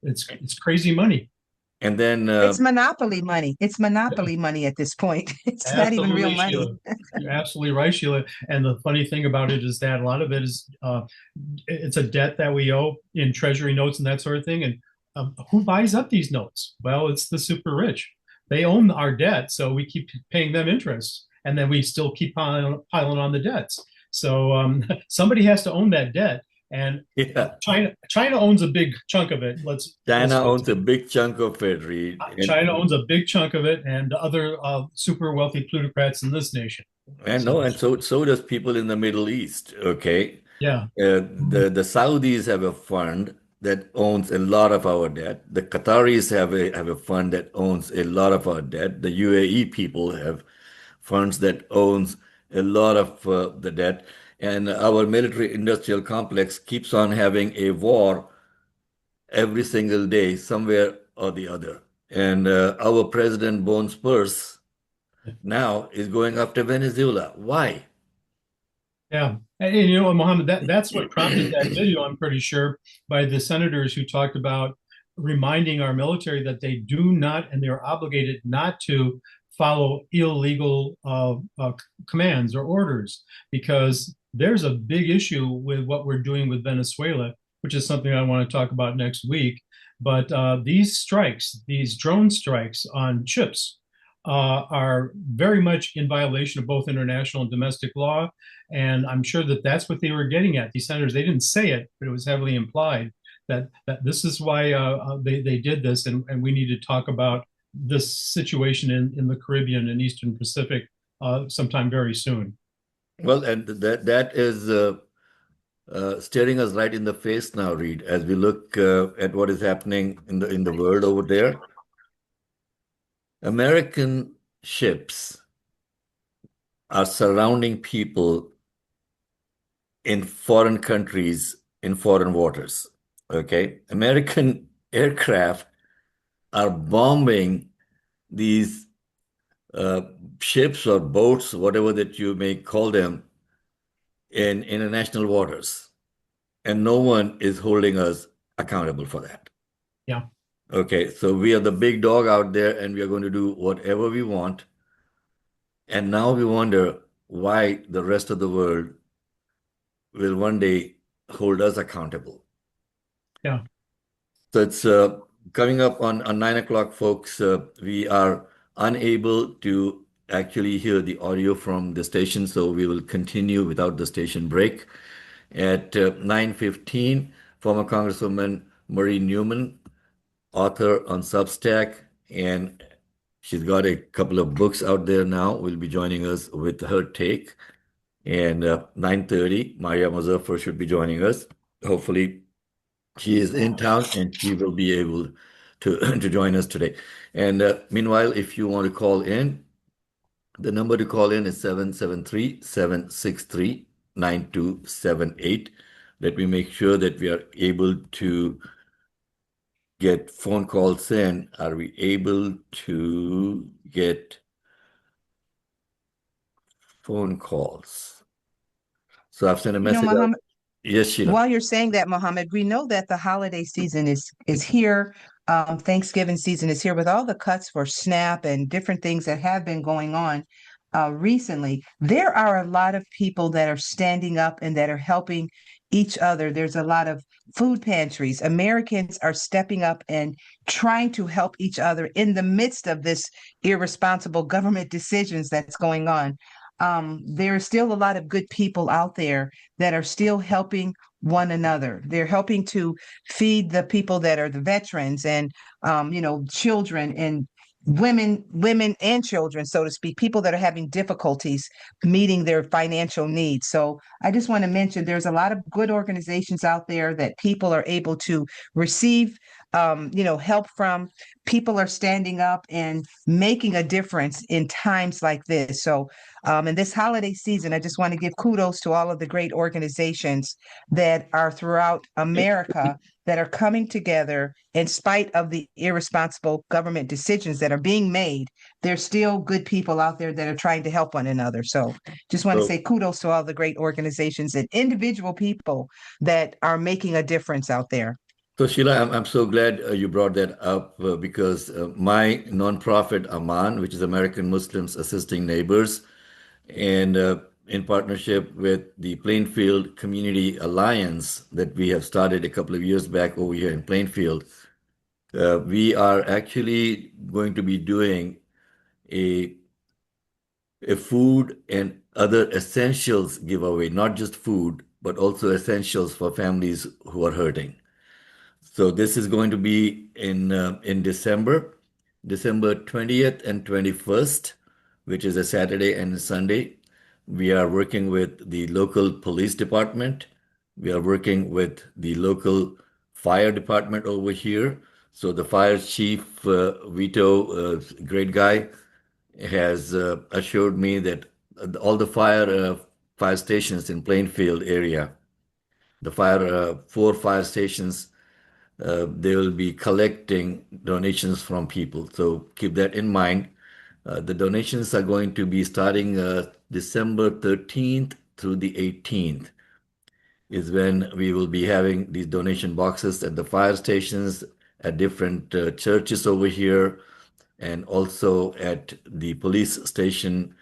Speaker 5: It's crazy money.
Speaker 3: And then
Speaker 4: it's monopoly money. It's monopoly money at this point. It's not even real money.
Speaker 5: Sheila. You're absolutely right, Sheila. And the funny thing about it is that a lot of it is it's a debt that we owe in treasury notes and that sort of thing. And who buys up these notes? Well, it's the super rich. They own our debt, so we keep paying them interest, and then we still keep piling on the debts. So somebody has to own that debt. And
Speaker 3: yeah,
Speaker 5: China owns a big chunk of it.
Speaker 3: China owns a big chunk of it, Reed.
Speaker 5: China owns a big chunk of it, and other super wealthy plutocrats in this nation.
Speaker 3: And so does people in the Middle East. Okay.
Speaker 5: Yeah.
Speaker 3: The Saudis have a fund that owns a lot of our debt. The Qataris have a fund that owns a lot of our debt. The UAE people have funds that owns a lot of the debt. And our military industrial complex keeps on having a war every single day, somewhere or the other. And our president, Bones Purse, now is going after Venezuela. Why?
Speaker 5: Yeah. And Mohammed, that's what prompted that video, I'm pretty sure, by the senators who talked about reminding our military that they do not, and they're obligated not to follow illegal commands or orders, because there's a big issue with what we're doing with Venezuela, which is something I want to talk about next week. But these strikes, these drone strikes on ships, are very much in violation of both international and domestic law. And I'm sure that that's what they were getting at. These senators, they didn't say it, but it was heavily implied that this is why they did this. And we need to talk about this situation in the Caribbean and Eastern Pacific sometime very soon.
Speaker 3: Well, and that is staring us right in the face now, Reed, as we look at what is happening in the world over there. American ships are surrounding people in foreign countries, in foreign waters. Okay, American aircraft are bombing these ships or boats, whatever that you may call them, in international waters, and no one is holding us accountable for that.
Speaker 5: Yeah.
Speaker 3: Okay, so we are the big dog out there, and we are going to do whatever we want. And now we wonder why the rest of the world will one day hold us accountable.
Speaker 5: Yeah.
Speaker 3: So it's coming up on 9 o'clock, folks. We are unable to actually hear the audio from the station, so we will continue without the station break. At 9:15, former Congresswoman Marie Newman, author on Substack, and she's got a couple of books out there now, will be joining us with her take. And 9:30, Maria Muzaffar should be joining us. Hopefully, she is in town and she will be able to join us today. And meanwhile, if you want to call in, the number to call in is 773-763-9278. Let me make sure that we are able to get phone calls in. Are we able to get phone calls? So I've sent a message.
Speaker 4: Mohammed,
Speaker 3: yes, Sheila.
Speaker 4: while you're saying that, Mohammed, we know that the holiday season is here. Thanksgiving season is here with all the cuts for SNAP and different things that have been going on recently. There are a lot of people that are standing up and that are helping each other. There's a lot of food pantries. Americans are stepping up and trying to help each other in the midst of this irresponsible government decisions that's going on. There are still a lot of good people out there that are still helping one another. They're helping to feed the people that are the veterans and children and women and children, so to speak, people that are having difficulties meeting their financial needs. So I just want to mention there's a lot of good organizations out there that people are able to receive help from. People are standing up and making a difference in times like this. So in this holiday season, I just want to give kudos to all of the great organizations that are throughout America that are coming together in spite of the irresponsible government decisions that are being made. There's still good people out there that are trying to help one another. So just want to say kudos to all the great organizations and individual people that are making a difference out there.
Speaker 3: So Sheila, I'm so glad you brought that up because my nonprofit Aman, which is American Muslims Assisting Neighbors, and in partnership with the Plainfield Community Alliance that we have started a couple of years back over here in Plainfield, we are actually going to be doing a food and other essentials giveaway, not just food, but also essentials for families who are hurting. So this is going to be in December 20th and 21st, which is a Saturday and a Sunday. We are working with the local police department. We are working with the local fire department over here. So the fire chief, Vito, great guy, has assured me that all the fire stations in Plainfield area. The four fire stations, they will be collecting donations from people. So keep that in mind. The donations are going to be starting December 13th through the 18th is when we will be having these donation boxes at the fire stations, at different churches over here, and also at the police station,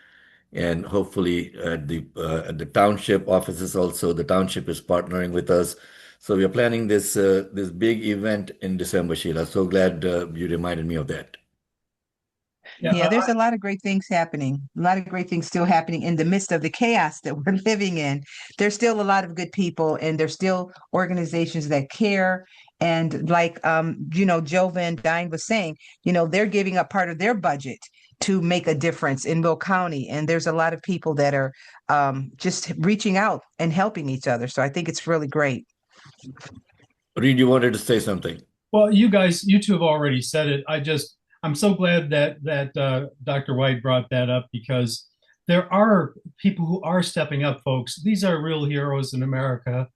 Speaker 3: and hopefully at the township offices also. The township is partnering with us. So we are planning this big event in December, Sheila. So glad you reminded me of that.
Speaker 4: Yeah, there's a lot of great things happening. A lot of great things still happening in the midst of the chaos that we're living in. There's still a lot of good people, and there's still organizations that care. And like Joe Van Dyne was saying, they're giving up part of their budget to make a difference in Will County. And there's a lot of people that are just reaching out and helping each other. So I think it's really great.
Speaker 3: Reed, you wanted to say something.
Speaker 5: Well, you two have already said it. I'm so glad that Dr. White brought that up, because there are people who are stepping up, folks. These are real heroes in America.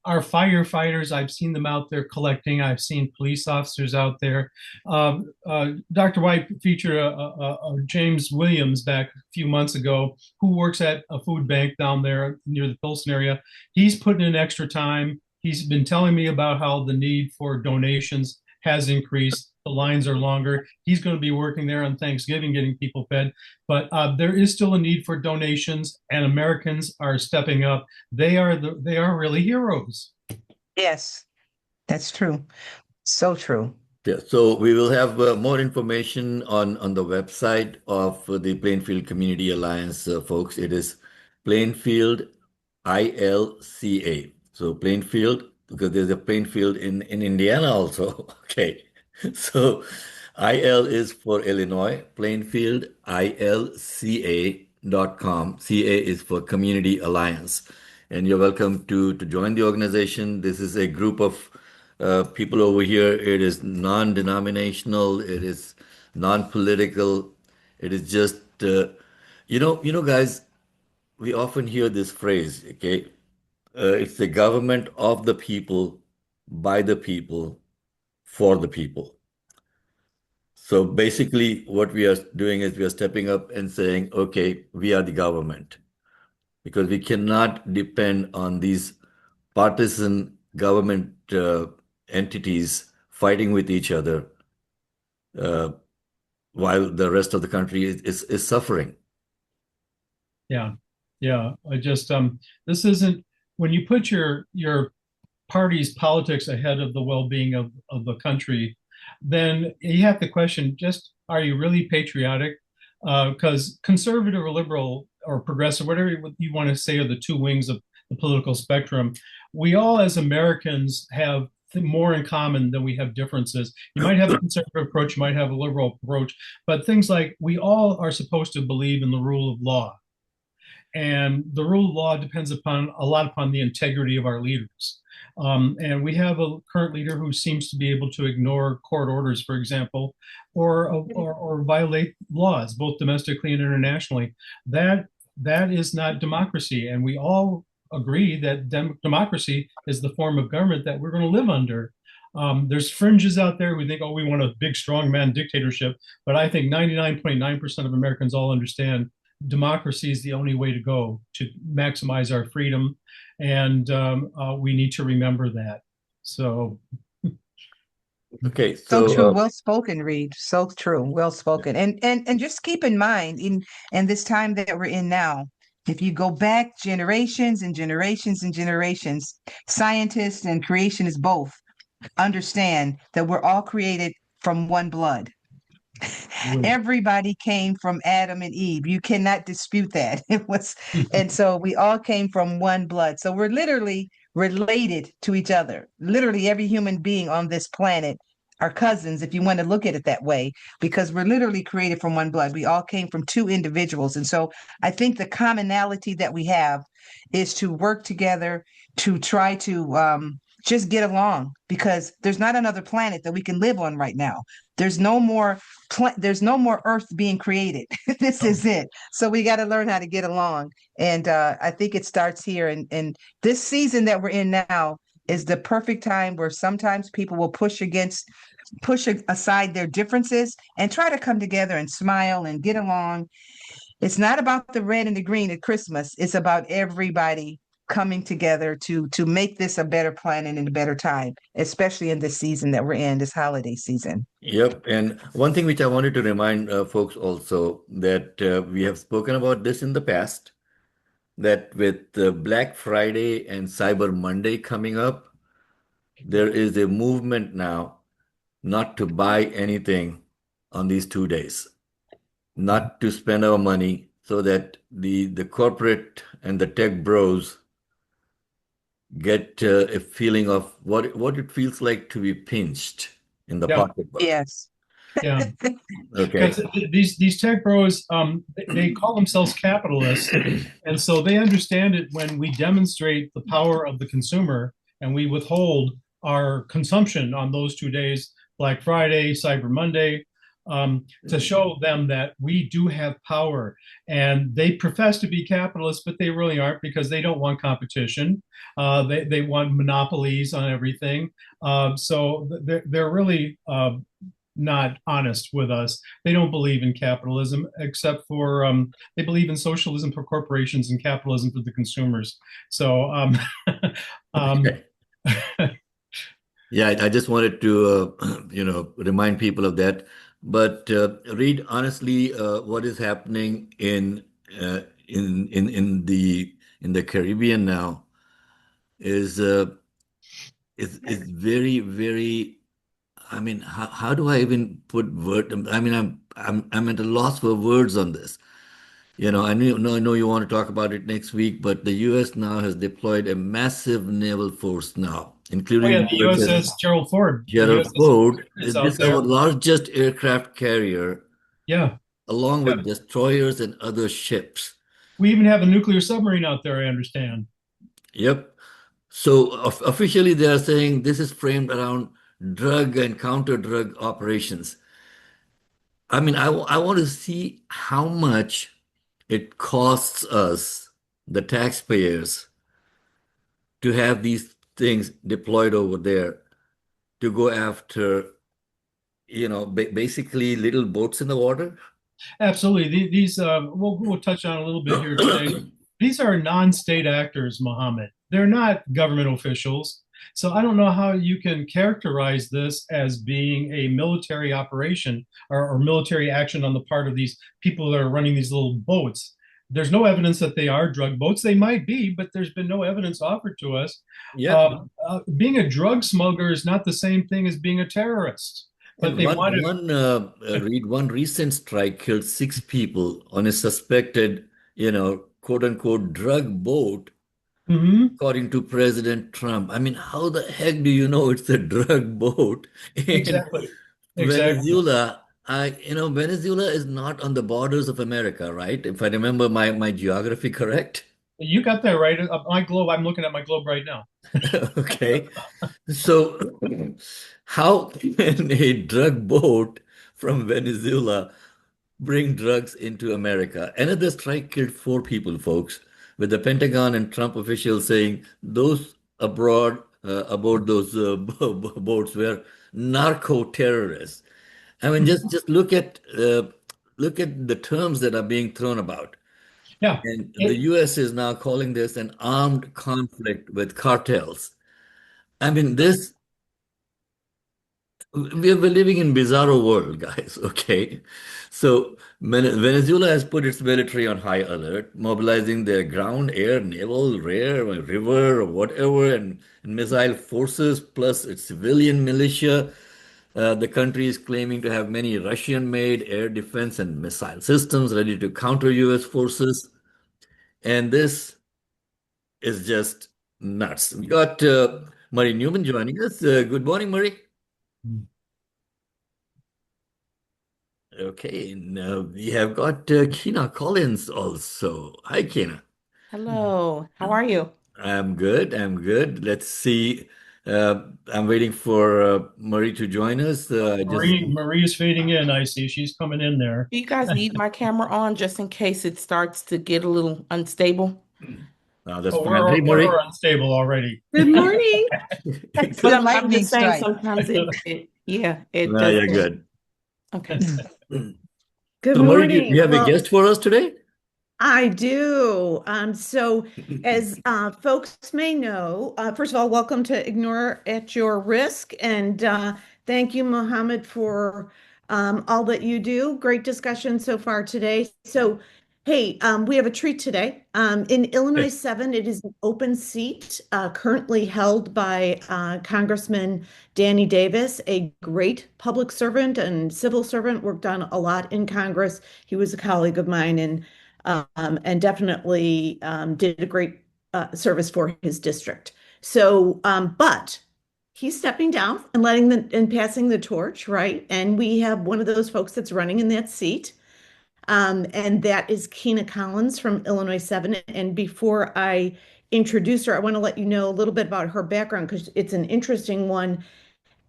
Speaker 5: Our firefighters, I've seen them out there collecting. I've seen police officers out there. Dr. White featured a James Williams back a few months ago, who works at a food bank down there near the Pilsen area. He's putting in extra time. He's been telling me about how the need for donations has increased. The lines are longer. He's going to be working there on Thanksgiving, getting people fed. But there is still a need for donations, and Americans are stepping up. They are really heroes.
Speaker 4: Yes, that's true. So true.
Speaker 3: Yeah, so we will have more information on the website of the Plainfield Community Alliance, folks. It is Plainfield ILCA. So Plainfield, because there's a Plainfield in Indiana also. Okay. So IL is for Illinois, Plainfield, ILCA.com. CA is for Community Alliance. And you're welcome to join the organization. This is a group of people over here. It is non-denominational. It is non-political. It is just, guys, we often hear this phrase, okay? It's the government of the people, by the people, for the people. So basically what we are doing is we are stepping up and saying, okay, we are the government, because we cannot depend on these partisan government entities fighting with each other while the rest of the country is suffering.
Speaker 5: Yeah. I just this isn't, when you put your party's politics ahead of the well-being of the country, then you have to question, just, are you really patriotic? Because conservative or liberal or progressive, whatever you want to say, are the two wings of the political spectrum. We all, as Americans, have more in common than we have differences. You might have a conservative approach, you might have a liberal approach, but things like, we all are supposed to believe in the rule of law. And the rule of law depends a lot upon the integrity of our leaders. And we have a current leader who seems to be able to ignore court orders, for example, or violate laws, both domestically and internationally. That is not democracy. And we all agree that democracy is the form of government that we're going to live under. There's fringes out there who think, we want a big, strong man dictatorship. But I think 99.9% of Americans all understand democracy is the only way to go to maximize our freedom. And we need to remember that. So.
Speaker 3: Okay.
Speaker 4: So true. Well spoken, Reed. So true. Well spoken. And just keep in mind, in this time that we're in now, if you go back generations and generations and generations, scientists and creationists both understand that we're all created from one blood. Everybody came from Adam and Eve. You cannot dispute that. And so we all came from one blood. So we're literally related to each other. Literally every human being on this planet are cousins, if you want to look at it that way, because we're literally created from one blood. We all came from two individuals. And so I think the commonality that we have is to work together to try to just get along because there's not another planet that we can live on right now. There's no more there's no more Earth being created. This is it. So we got to learn how to get along. And I think it starts here. And this season that we're in now is the perfect time where sometimes people will push aside their differences and try to come together and smile and get along. It's not about the red and the green at Christmas. It's about everybody coming together to make this a better planet and a better time, especially in this season that we're in, this holiday season.
Speaker 3: Yep. And one thing which I wanted to remind folks also that we have spoken about this in the past, that with Black Friday and Cyber Monday coming up, there is a movement now not to buy anything on these 2 days, not to spend our money so that the corporate and the tech bros get a feeling of what it feels like to be pinched in the
Speaker 5: Yeah.
Speaker 3: pocketbook.
Speaker 4: Yes.
Speaker 5: Yeah.
Speaker 3: Okay.
Speaker 5: Because these tech bros, they call themselves capitalists, and so they understand it when we demonstrate the power of the consumer and we withhold our consumption on those 2 days, Black Friday, Cyber Monday, to show them that we do have power. And they profess to be capitalists, but they really aren't because they don't want competition. They want monopolies on everything. So they're really not honest with us. They don't believe in capitalism, except for they believe in socialism for corporations and capitalism for the consumers. So,
Speaker 3: Okay. Yeah, I just wanted to, remind people of that. But Reed, honestly, what is happening in the Caribbean now is very, very. I mean, how do I even put word? I mean, I'm at a loss for words on this. I know you want to talk about it next week, but the U.S. now has deployed a massive naval force now,
Speaker 5: oh
Speaker 3: including
Speaker 5: yeah, the
Speaker 3: the USS
Speaker 5: USS Gerald Ford. The
Speaker 3: Gerald
Speaker 5: USS
Speaker 3: Ford.
Speaker 5: is
Speaker 3: This
Speaker 5: out
Speaker 3: is our
Speaker 5: there.
Speaker 3: largest aircraft carrier,
Speaker 5: Yeah.
Speaker 3: along
Speaker 5: Yeah.
Speaker 3: with destroyers and other ships.
Speaker 5: We even have a nuclear submarine out there, I understand.
Speaker 3: Yep. So officially, they are saying this is framed around drug and counter-drug operations. I mean, I want to see how much it costs us, the taxpayers, to have these things deployed over there to go after, basically little boats in the water.
Speaker 5: Absolutely. These we'll touch on a little bit here today. These are non-state actors, Mohammed. They're not government officials. So I don't know how you can characterize this as being a military operation or military action on the part of these people that are running these little boats. There's no evidence that they are drug boats. They might be, but there's been no evidence offered to us.
Speaker 3: Yeah.
Speaker 5: Being a drug smuggler is not the same thing as being a terrorist. But
Speaker 3: And
Speaker 5: they wanted.
Speaker 3: one recent strike killed 6 people on a suspected, quote unquote drug boat,
Speaker 5: Mhm.
Speaker 3: according to President Trump. I mean, how the heck do you know it's a drug boat in
Speaker 5: Exactly. Exactly.
Speaker 3: Venezuela? Venezuela is not on the borders of America, right? If I remember my geography correct.
Speaker 5: You got that right. My globe, I'm looking at my globe right now.
Speaker 3: Okay. So how can a drug boat from Venezuela bring drugs into America? Another strike killed 4 people, folks, with the Pentagon and Trump officials saying those aboard those boats were narco terrorists. I mean, just look at the terms that are being thrown about.
Speaker 5: Yeah.
Speaker 3: And the US is now calling this an armed conflict with cartels. I mean, we're living in bizarro world, guys. Okay. So Venezuela has put its military on high alert, mobilizing their ground, air, naval, river, or whatever, and missile forces, plus its civilian militia. The country is claiming to have many Russian-made air defense and missile systems ready to counter US forces. And this is just nuts. We got Murray Newman joining us. Good morning, Murray. Okay, now we have got Kina Collins also. Hi, Kina.
Speaker 10: Hello, how are you?
Speaker 3: I'm good. I'm good. Let's see. I'm waiting for Marie to join us.
Speaker 5: Marie is fading in. I see she's coming in there.
Speaker 10: Do you guys need my camera on just in case it starts to get a little unstable?
Speaker 3: That's
Speaker 5: Oh,
Speaker 3: fine. Hey, Marie.
Speaker 5: we're unstable already.
Speaker 10: Good morning.
Speaker 4: It's
Speaker 10: But
Speaker 4: a
Speaker 10: I'm
Speaker 4: lightning
Speaker 10: just saying
Speaker 4: strike.
Speaker 10: sometimes it
Speaker 3: No,
Speaker 10: does.
Speaker 3: you're good.
Speaker 10: Okay.
Speaker 11: Good
Speaker 3: So, Marie,
Speaker 11: morning.
Speaker 3: you have a
Speaker 11: Well,
Speaker 3: guest for us today?
Speaker 11: I do. So, as folks may know, first of all, welcome to Ignore at Your Risk. And thank you, Mohammed, for all that you do. Great discussion so far today. So, hey, we have a treat today. In Illinois 7, it is an open seat currently held by Congressman Danny Davis, a great public servant and civil servant, worked on a lot in Congress. He was a colleague of mine and definitely did a great service for his district. So, but he's stepping down and passing the torch, right? And we have one of those folks that's running in that seat. And that is Keena Collins from Illinois 7. And before I introduce her, I want to let you know a little bit about her background because it's an interesting one.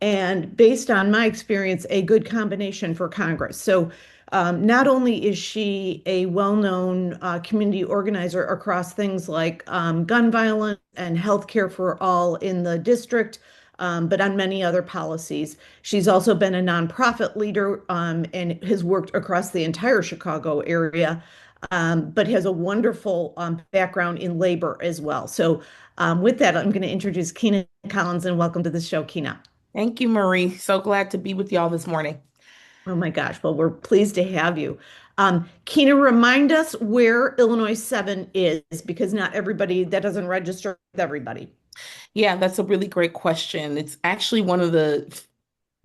Speaker 11: And based on my experience, a good combination for Congress. So not only is she a well-known community organizer across things like gun violence and healthcare for all in the district, but on many other policies. She's also been a nonprofit leader and has worked across the entire Chicago area, but has a wonderful background in labor as well. So with that, I'm going to introduce Keena Collins and welcome to the show, Keena.
Speaker 10: Thank you, Marie. So glad to be with y'all this morning.
Speaker 11: Oh my gosh. Well, we're pleased to have you. Keena, remind us where Illinois 7 is, because not everybody, that doesn't register with everybody.
Speaker 10: Yeah, that's a really great question. It's actually one of the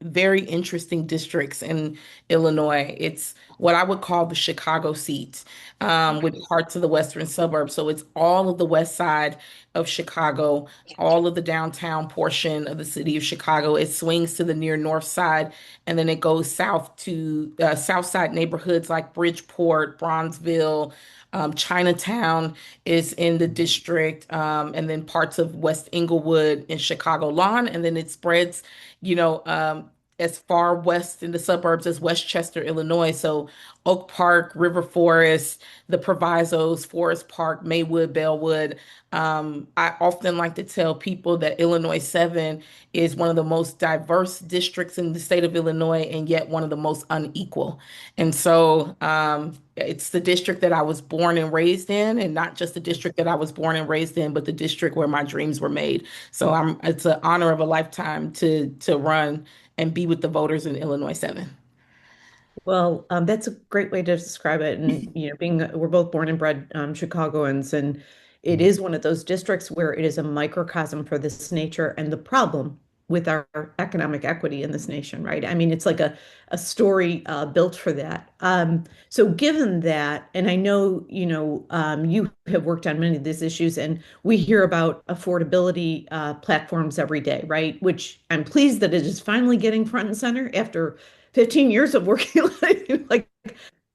Speaker 10: very interesting districts in Illinois. It's what I would call the Chicago seat, with parts of the western suburbs. So it's all of the west side of Chicago, all of the downtown portion of the city of Chicago. It swings to the near north side, and then it goes south to south side neighborhoods like Bridgeport, Bronzeville. Chinatown is in the district, and then parts of West Englewood and Chicago Lawn, and then it spreads, as far west in the suburbs as Westchester, Illinois. So Oak Park, River Forest, the Provisos, Forest Park, Maywood, Bellwood. I often like to tell people that Illinois 7 is one of the most diverse districts in the state of Illinois, and yet one of the most unequal. And so it's the district that I was born and raised in, and not just the district that I was born and raised in, but the district where my dreams were made. So it's an honor of a lifetime to run and be with the voters in Illinois 7.
Speaker 11: Well, that's a great way to describe it. And we're both born and bred Chicagoans, and it is one of those districts where it is a microcosm for this nature and the problem with our economic equity in this nation, right? I mean, it's like a story built for that. So given that, and I know, you have worked on many of these issues, and we hear about affordability platforms every day, right? Which I'm pleased that it is finally getting front and center after 15 years of working. Like,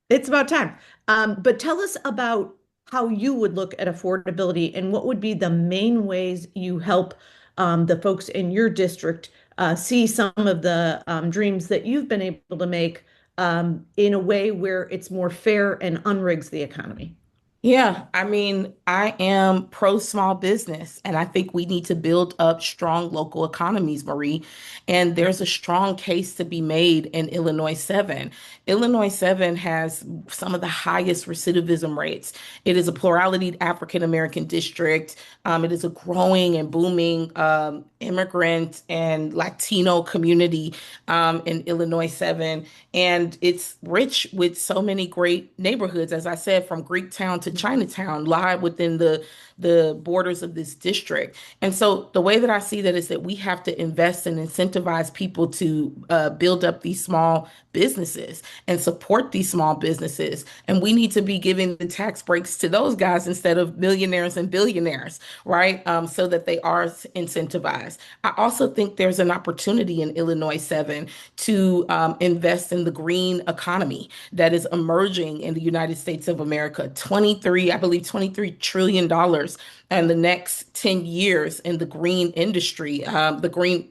Speaker 11: it's about time. But tell us about how you would look at affordability and what would be the main ways you help the folks in your district see some of the dreams that you've been able to make in a way where it's more fair and unrigs the economy.
Speaker 10: Yeah, I mean, I am pro small business, and I think we need to build up strong local economies, Marie. And there's a strong case to be made in Illinois 7. Illinois 7 has some of the highest recidivism rates. It is a plurality African American district. It is a growing and booming immigrant and Latino community in Illinois 7. And it's rich with so many great neighborhoods, as I said, from Greektown to Chinatown, lie within the borders of this district. And so the way that I see that is that we have to invest and incentivize people to build up these small businesses and support these small businesses. And we need to be giving the tax breaks to those guys instead of millionaires and billionaires, right? So that they are incentivized. I also think there's an opportunity in Illinois 7 to invest in the green economy that is emerging in the United States of America. 20 I believe $23 trillion in the next 10 years in the green industry, the green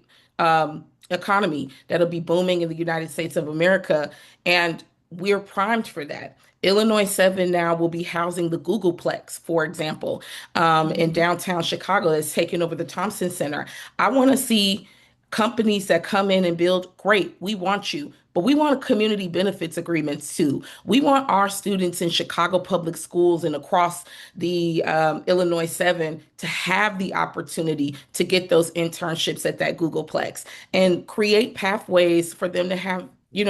Speaker 10: economy that'll be booming in the United States of America. And we're primed for that. Illinois 7 now will be housing the Googleplex, for example, in downtown Chicago that's taken over the Thompson Center. I want to see companies that come in and build, great, we want you, but we want community benefits agreements too. We want our students in Chicago public schools and across the Illinois 7 to have the opportunity to get those internships at that Googleplex and create pathways for them to have,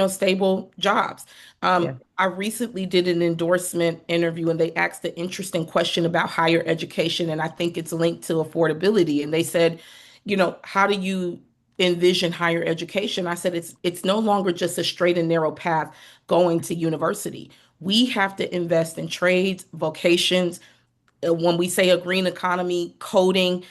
Speaker 10: stable jobs. I recently did an endorsement interview and they asked an interesting question about higher education. And I think it's linked to affordability. And they said, how do you envision higher education? I said, it's no longer just a straight and narrow path going to university. We have to invest in trades, vocations. When we say a green economy, coding,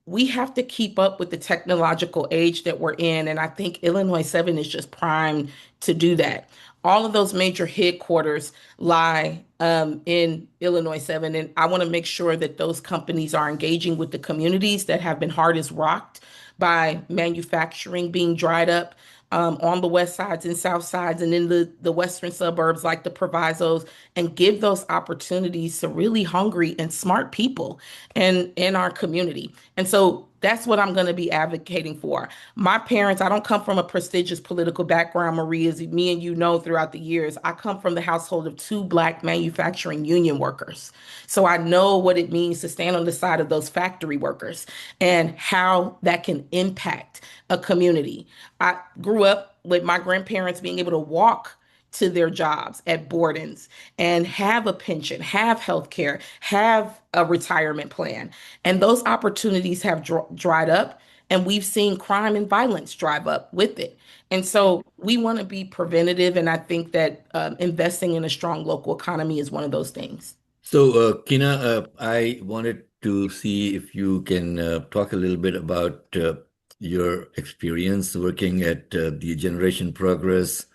Speaker 10: we have to keep up with the technological age that we're in. And I think Illinois 7 is just primed to do that. All of those major headquarters lie in Illinois 7. And I want to make sure that those companies are engaging with the communities that have been hardest rocked by manufacturing being dried up on the west sides and south sides and in the western suburbs like the provisos, and give those opportunities to really hungry and smart people in our community. And so that's what I'm going to be advocating for. My parents, I don't come from a prestigious political background, Marie, as me and you know throughout the years. I come from the household of 2 Black manufacturing union workers. So I know what it means to stand on the side of those factory workers and how that can impact a community. I grew up with my grandparents being able to walk to their jobs at Borden's and have a pension, have health care, have a retirement plan. And those opportunities have dried up, and we've seen crime and violence drive up with it. And so we want to be preventative, and I think that investing in a strong local economy is one of those things.
Speaker 3: So, Kina, I wanted to see if you can talk a little bit about your experience working at the Generation Progress,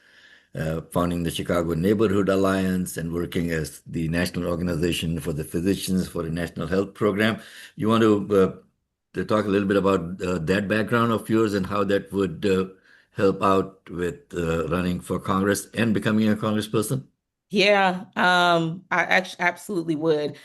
Speaker 3: founding the Chicago Neighborhood Alliance, and working as the National Organization for the Physicians for the National Health Program. You want to talk a little bit about that background of yours and how that would help out with running for Congress and becoming a congressperson?
Speaker 10: Yeah, I absolutely would.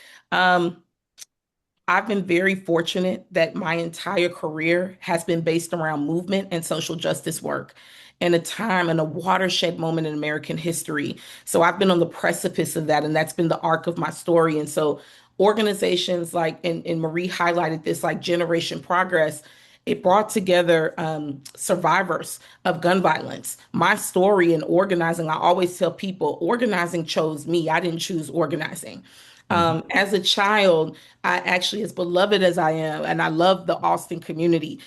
Speaker 10: I've been very fortunate that my entire career has been based around movement and social justice work in a time and a watershed moment in American history. So I've been on the precipice of that, and that's been the arc of my story. And so organizations like, and Marie highlighted this, like Generation Progress, it brought together survivors of gun violence. My story in organizing, I always tell people, organizing chose me. I didn't choose organizing. As a child, I actually, as beloved as I am, and I love the Austin community,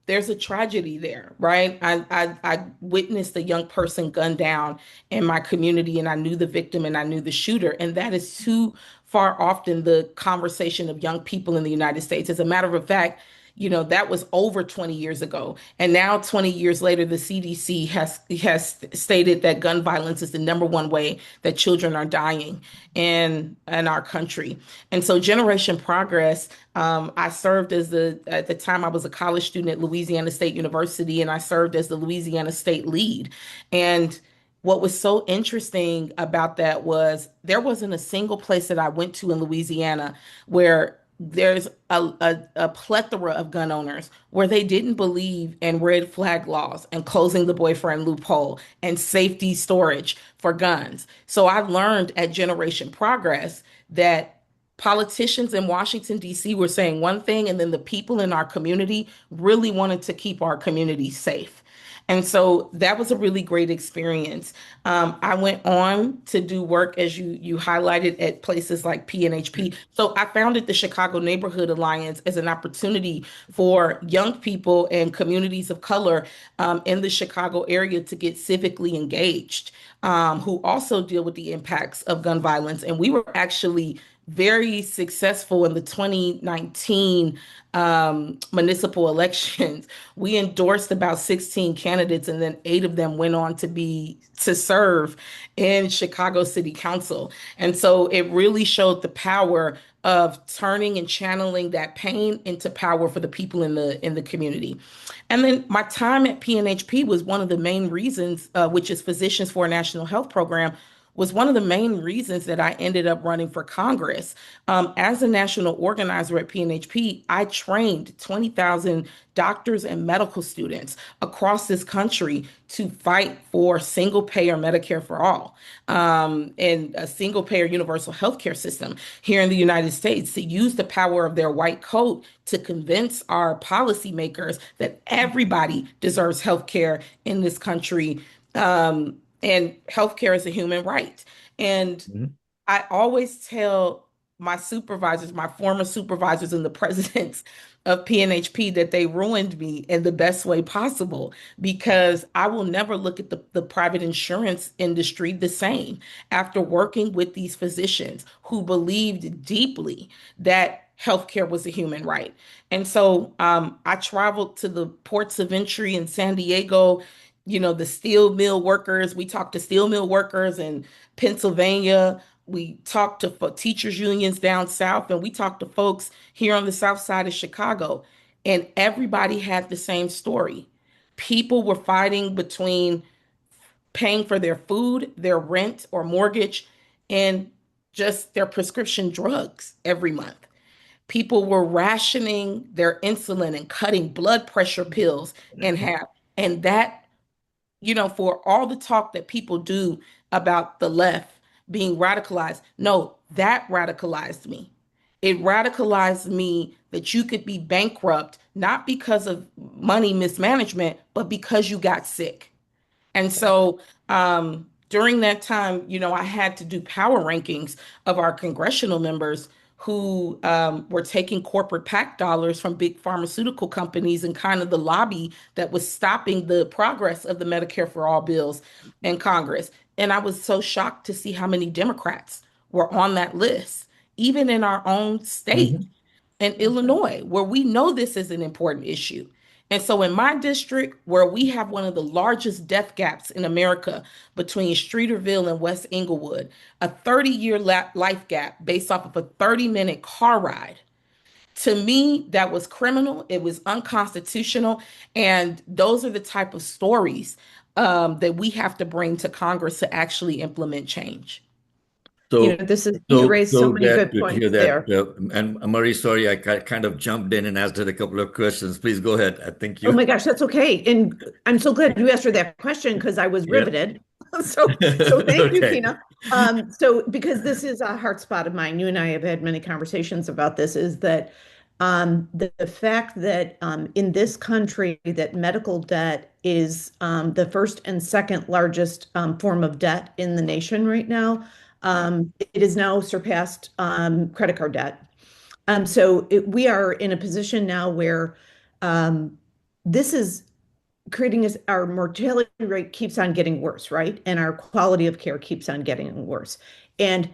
Speaker 10: there's a tragedy there, right? I witnessed a young person gunned down in my community, and I knew the victim and I knew the shooter. And that is too far often the conversation of young people in the United States. As a matter of fact, that was over 20 years ago. And now 20 years later, the CDC has stated that gun violence is the #1 way that children are dying in our country. And so Generation Progress, I served at the time I was a college student at Louisiana State University, and I served as the Louisiana State lead. And what was so interesting about that was there wasn't a single place that I went to in Louisiana where there's a plethora of gun owners where they didn't believe in red flag laws and closing the boyfriend loophole and safety storage for guns. So I learned at Generation Progress that politicians in Washington, D.C. were saying one thing, and then the people in our community really wanted to keep our community safe. And so that was a really great experience. I went on to do work, as you highlighted, at places like PNHP. So I founded the Chicago Neighborhood Alliance as an opportunity for young people and communities of color in the Chicago area to get civically engaged, who also deal with the impacts of gun violence. And we were actually very successful in the 2019 municipal elections. We endorsed about 16 candidates, and then 8 of them went on to serve in Chicago City Council. And so it really showed the power of turning and channeling that pain into power for the people in the community. And then my time at PNHP was one of the main reasons, which is Physicians for a National Health Program, was one of the main reasons that I ended up running for Congress. As a national organizer at PNHP, I trained 20,000 doctors and medical students across this country to fight for single payer Medicare for all, and a single payer universal healthcare system here in the United States, to use the power of their white coat to convince our policymakers that everybody deserves healthcare in this country. And healthcare is a human right. And I always tell my supervisors, my former supervisors, and the presidents of PNHP that they ruined me in the best way possible, because I will never look at the private insurance industry the same after working with these physicians who believed deeply that healthcare was a human right. And so I traveled to the ports of entry in San Diego, the steel mill workers. We talked to steel mill workers in Pennsylvania. We talked to teachers unions down south, and we talked to folks here on the south side of Chicago. And everybody had the same story. People were fighting between paying for their food, their rent or mortgage, and just their prescription drugs every month. People were rationing their insulin and cutting blood pressure pills in half. And that, for all the talk that people do about the left being radicalized, no, that radicalized me. It radicalized me that you could be bankrupt, not because of money mismanagement, but because you got sick. And so during that time, I had to do power rankings of our congressional members who were taking corporate PAC dollars from big pharmaceutical companies, and kind of the lobby that was stopping the progress of the Medicare for All bills in Congress. And I was so shocked to see how many Democrats were on that list, even in our own state in Illinois, where we know this is an important issue. And so in my district, where we have one of the largest death gaps in America between Streeterville and West Englewood, a 30-year life gap based off of a 30-minute car ride, to me, that was criminal. It was unconstitutional. And those are the type of stories that we have to bring to Congress to actually implement change.
Speaker 3: So,
Speaker 11: you raised so many good
Speaker 3: to
Speaker 11: points
Speaker 3: hear that,
Speaker 11: there.
Speaker 3: and Marie, sorry, I kind of jumped in and asked her a couple of questions. Please go ahead. I think you.
Speaker 11: Oh my gosh, that's okay. And I'm so glad you asked her that question, because I was riveted. So thank you, Tina. So because this is a heart spot of mine, you and I have had many conversations about this, is that the fact that in this country that medical debt is the first and second largest form of debt in the nation right now. It has now surpassed credit card debt. So we are in a position now where this is creating our mortality rate keeps on getting worse, right? And our quality of care keeps on getting worse. And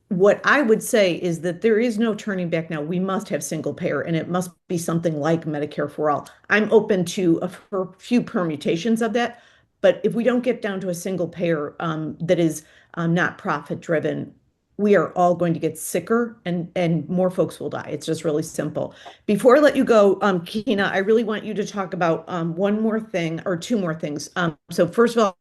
Speaker 11: what I would say is that there is no turning back now. We must have single payer, and it must be something like Medicare for all. I'm open to a few permutations of that. But if we don't get down to a single payer that is not profit driven, we are all going to get sicker, and more folks will die. It's just really simple. Before I let you go, Kina, I really want you to talk about one more thing, or two more things. So first of all,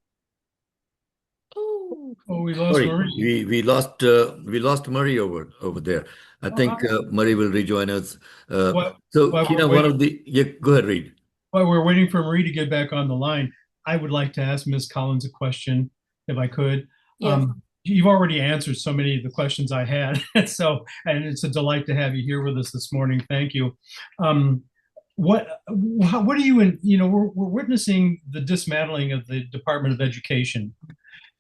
Speaker 5: we lost Marie.
Speaker 3: We lost Marie over there. I think Marie will rejoin us. Kina, go ahead, Reed.
Speaker 5: While we're waiting for Marie to get back on the line, I would like to ask Ms. Collins a question, if I could.
Speaker 11: Yes.
Speaker 5: You've already answered so many of the questions I had, and it's a delight to have you here with us this morning. Thank you. What do you, we're witnessing the dismantling of the Department of Education,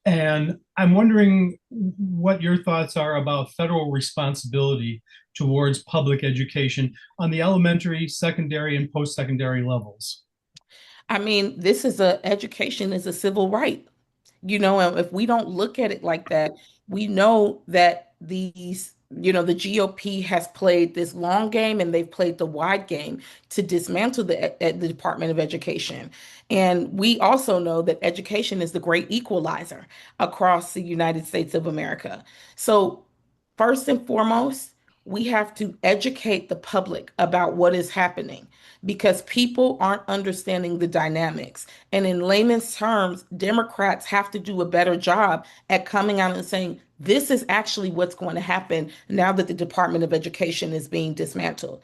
Speaker 5: and I'm wondering what your thoughts are about federal responsibility towards public education on the elementary, secondary, and post-secondary levels.
Speaker 10: I mean, education is a civil right. And if we don't look at it like that, we know that these the GOP has played this long game and they've played the wide game to dismantle the Department of Education. And we also know that education is the great equalizer across the United States of America. So, first and foremost, we have to educate the public about what is happening because people aren't understanding the dynamics. And in layman's terms, Democrats have to do a better job at coming out and saying, this is actually what's going to happen now that the Department of Education is being dismantled.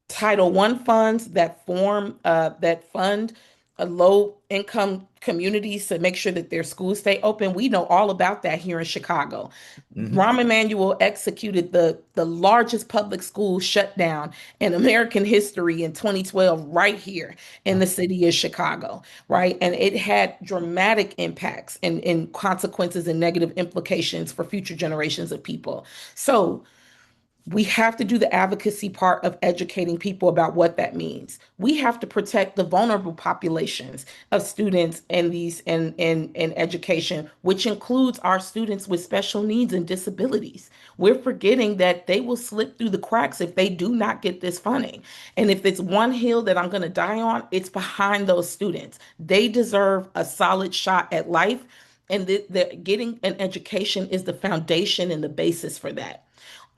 Speaker 10: Title I funds that fund low income communities to make sure that their schools stay open. We know all about that here in Chicago. Rahm Emanuel executed the largest public school shutdown in American history in 2012 right here in the city of Chicago, right? And it had dramatic impacts and consequences and negative implications for future generations of people. So we have to do the advocacy part of educating people about what that means. We have to protect the vulnerable populations of students in education, which includes our students with special needs and disabilities. We're forgetting that they will slip through the cracks if they do not get this funding. And if it's one hill that I'm going to die on, it's behind those students. They deserve a solid shot at life, and getting an education is the foundation and the basis for that.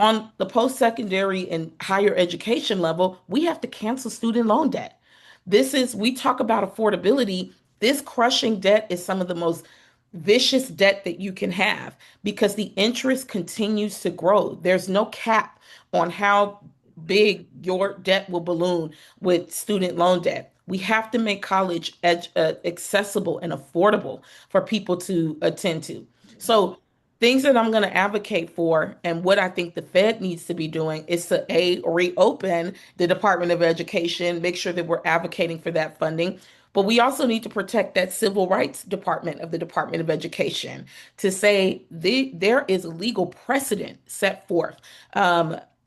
Speaker 10: On the post-secondary and higher education level, we have to cancel student loan debt. We talk about affordability. This crushing debt is some of the most vicious debt that you can have because the interest continues to grow. There's no cap on how big your debt will balloon with student loan debt. We have to make college accessible and affordable for people to attend to. So things that I'm going to advocate for and what I think the Fed needs to be doing is to reopen the Department of Education, make sure that we're advocating for that funding. But we also need to protect that civil rights department of the Department of Education to say there is a legal precedent set forth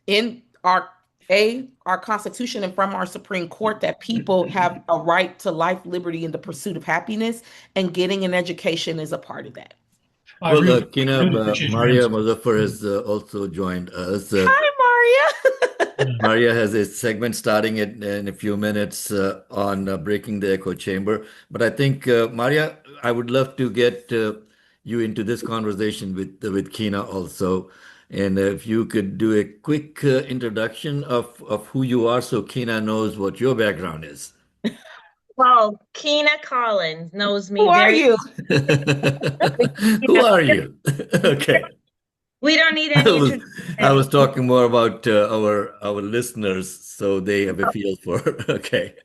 Speaker 10: in our Constitution and from our Supreme Court that people have a right to life, liberty, and the pursuit of happiness, and getting an education is a part of that.
Speaker 3: Well, Maria Muzaffar has also joined us.
Speaker 10: Hi, Maria.
Speaker 3: Maria has a segment starting in a few minutes on breaking the echo chamber. But I think, Maria, I would love to get you into this conversation with Kina also. And if you could do a quick introduction of who you are so Kina knows what your background is.
Speaker 12: Well, Kina Collins knows me.
Speaker 10: Who are you?
Speaker 3: Who are you? Okay.
Speaker 12: We don't need any.
Speaker 3: I was talking more about our listeners, so they have a feel for. Okay.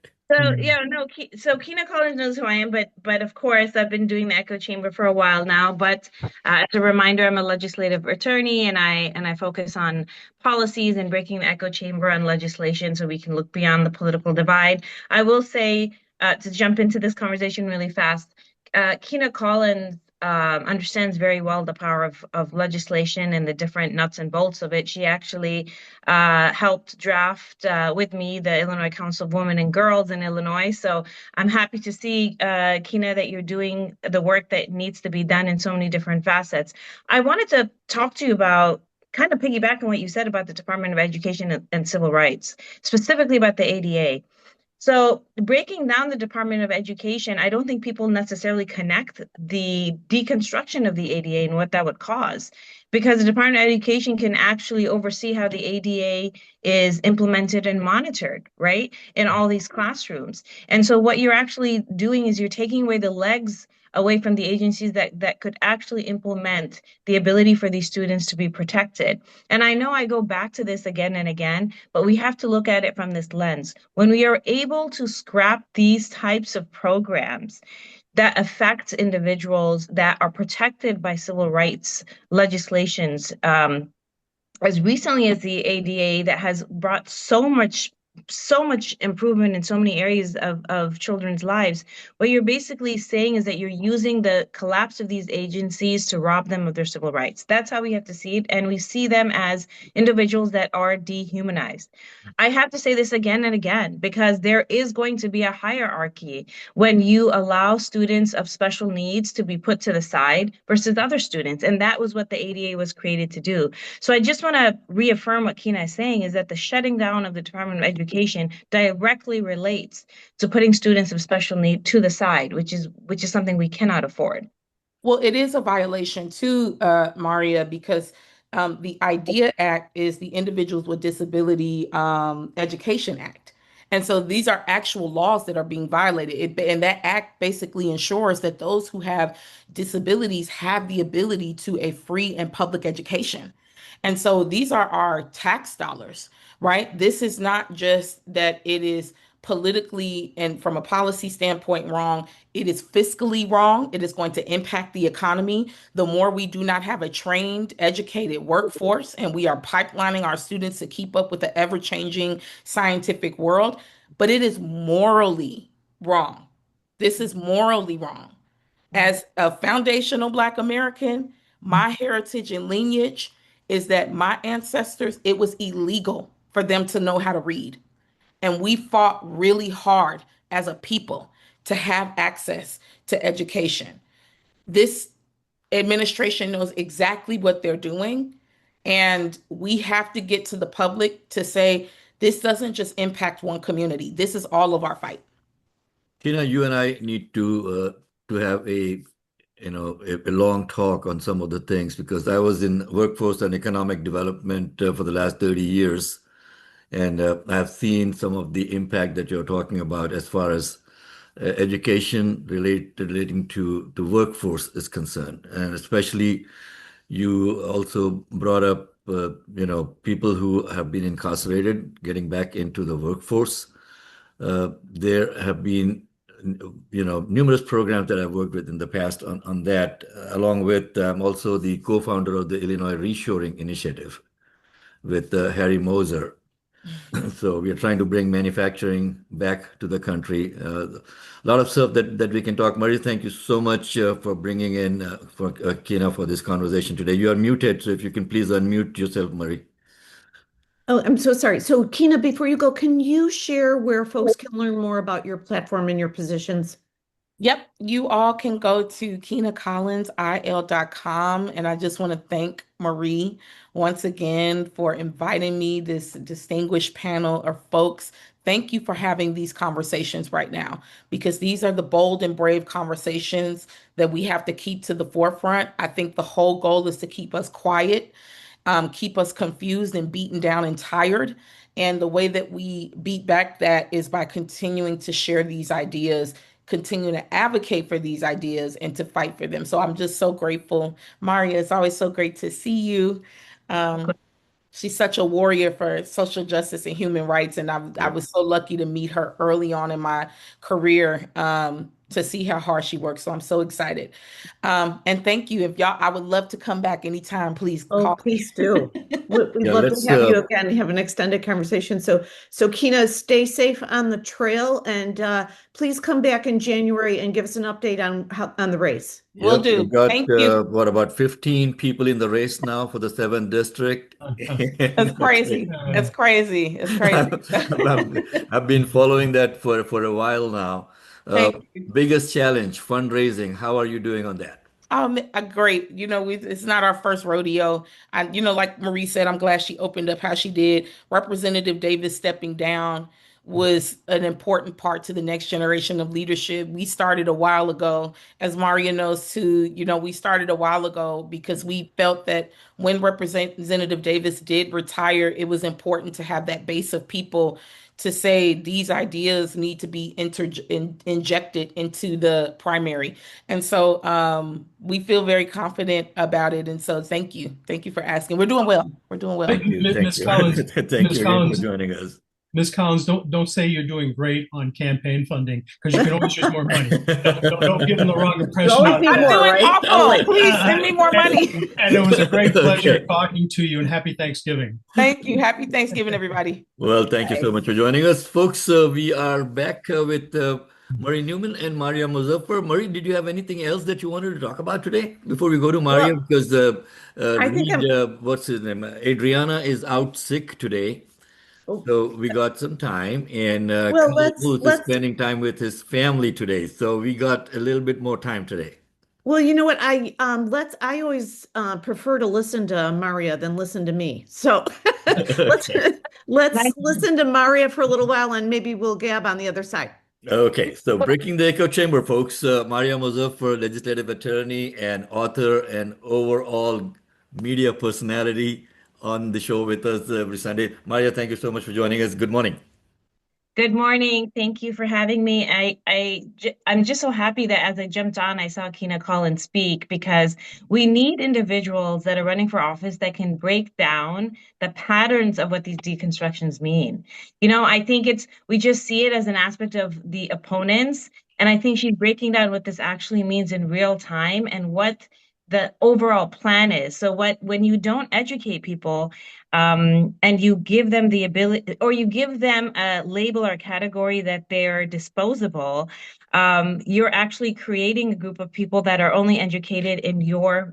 Speaker 12: So Kina Collins knows who I am, but of course I've been doing the echo chamber for a while now. But as a reminder, I'm a legislative attorney, and I focus on policies and breaking the echo chamber on legislation, so we can look beyond the political divide. I will say, to jump into this conversation really fast, Kina Collins understands very well the power of legislation and the different nuts and bolts of it. She actually helped draft with me the Illinois Council of Women and Girls in Illinois. So I'm happy to see, Kina, that you're doing the work that needs to be done in so many different facets. I wanted to talk to you about, kind of piggyback on what you said about the Department of Education and Civil Rights, specifically about the ADA. So breaking down the Department of Education, I don't think people necessarily connect the deconstruction of the ADA and what that would cause, because the Department of Education can actually oversee how the ADA is implemented and monitored, right, in all these classrooms. And so what you're actually doing is you're taking away the legs away from the agencies that could actually implement the ability for these students to be protected. And I know I go back to this again and again, but we have to look at it from this lens. When we are able to scrap these types of programs that affect individuals that are protected by civil rights legislations, as recently as the ADA, that has brought so much so much improvement in so many areas of children's lives. What you're basically saying is that you're using the collapse of these agencies to rob them of their civil rights. That's how we have to see it. And we see them as individuals that are dehumanized. I have to say this again and again because there is going to be a hierarchy when you allow students of special needs to be put to the side versus other students. And that was what the ADA was created to do. So I just want to reaffirm what Kina is saying is that the shutting down of the Department of Education directly relates to putting students of special need to the side, which is something we cannot afford.
Speaker 10: Well, it is a violation too, Maria, because the IDEA Act is the Individuals with Disability Education Act. And so these are actual laws that are being violated. And that act basically ensures that those who have disabilities have the ability to a free and public education. And so these are our tax dollars, right? This is not just that it is politically and from a policy standpoint wrong. It is fiscally wrong. It is going to impact the economy. The more we do not have a trained, educated workforce, and we are pipelining our students to keep up with the ever-changing scientific world, but it is morally wrong. This is morally wrong. As a foundational Black American, my heritage and lineage is that my ancestors, it was illegal for them to know how to read. And we fought really hard as a people to have access to education. This administration knows exactly what they're doing. And we have to get to the public to say, this doesn't just impact one community. This is all of our fight.
Speaker 3: Tina, you and I need to have a long talk on some of the things because I was in workforce and economic development for the last 30 years. And I've seen some of the impact that you're talking about as far as education relating to the workforce is concerned. And especially you also brought up, people who have been incarcerated, getting back into the workforce. There have been, numerous programs that I've worked with in the past on that, along with also the co-founder of the Illinois Reshoring Initiative with Harry Moser. So we are trying to bring manufacturing back to the country. A lot of stuff that we can talk. Marie, thank you so much for bringing in for Kina for this conversation today. You are muted, so if you can please unmute yourself, Marie.
Speaker 11: Oh, I'm so sorry. So, Kina, before you go, can you share where folks can learn more about your platform and your positions?
Speaker 10: Yep, you all can go to KinaCollinsIL.com. And I just want to thank Marie once again for inviting me, this distinguished panel of folks. Thank you for having these conversations right now, because these are the bold and brave conversations that we have to keep to the forefront. I think the whole goal is to keep us quiet, keep us confused and beaten down and tired. And the way that we beat back that is by continuing to share these ideas, continue to advocate for these ideas and to fight for them. So I'm just so grateful. Maria, it's always so great to see you. She's such a warrior for social justice and human rights. And I was so lucky to meet her early on in my career, to see how hard she works. So I'm so excited. And thank you. If y'all, I would love to come back anytime. Please call.
Speaker 11: Oh, please do. We'd love to have you again and have an extended conversation. So Kina, stay safe on the trail, and please come back in January and give us an update on the race.
Speaker 10: Will do.
Speaker 3: We've got,
Speaker 10: Thank you.
Speaker 3: What, about 15 people in the race now for the 7th district?
Speaker 10: That's crazy. That's crazy. It's crazy.
Speaker 3: I've been following that for a while now. Biggest challenge, fundraising. How are you doing on that?
Speaker 10: Great. It's not our first rodeo. Like Marie said, I'm glad she opened up how she did. Representative Davis stepping down was an important part to the next generation of leadership. We started a while ago, as Maria knows too, we started a while ago because we felt that when Representative Davis did retire, it was important to have that base of people to say these ideas need to be injected into the primary. And so we feel very confident about it. And so thank you. Thank you for asking. We're doing well. We're doing well.
Speaker 3: Thank you.
Speaker 5: Ms. Collins.
Speaker 3: Thank you again for joining us.
Speaker 5: Ms. Collins, don't say you're doing great on campaign funding because you can always use more money. Don't give them the wrong impression.
Speaker 11: always need
Speaker 10: I'm
Speaker 11: more,
Speaker 10: doing
Speaker 11: right?
Speaker 10: awful.
Speaker 11: Always.
Speaker 10: Please send me more money.
Speaker 5: And it was a great pleasure
Speaker 3: Okay.
Speaker 5: talking to you, and happy Thanksgiving.
Speaker 10: Thank you. Happy Thanksgiving, everybody.
Speaker 3: Well, thank you so much for joining us, folks. We are back with Murray Newman and Maria Muzaffar. Murray, did you have anything else that you wanted to talk about today before we go to Maria?
Speaker 11: Well,
Speaker 3: Because
Speaker 11: I think
Speaker 3: what's his name? Adriana is out sick today.
Speaker 11: Oh.
Speaker 3: So we got some time, and
Speaker 11: Well,
Speaker 3: Carlos is spending time with his family today. So we got a little bit more time today.
Speaker 11: Well, you know what? I always prefer to listen to Maria than listen to me. So let's listen to Maria for a little while, and maybe we'll gab on the other side.
Speaker 3: Okay, so breaking the echo chamber, folks. Maria Muzaffar, legislative attorney and author and overall media personality, on the show with us every Sunday. Maria, thank you so much for joining us. Good morning.
Speaker 12: Good morning. Thank you for having me. I'm just so happy that as I jumped on, I saw Kina Collins speak, because we need individuals that are running for office that can break down the patterns of what these deconstructions mean. You know, I think we just see it as an aspect of the opponents. And I think she's breaking down what this actually means in real time and what the overall plan is. So when you don't educate people, and you give them the ability, or you give them a label or category that they're disposable, you're actually creating a group of people that are only educated in your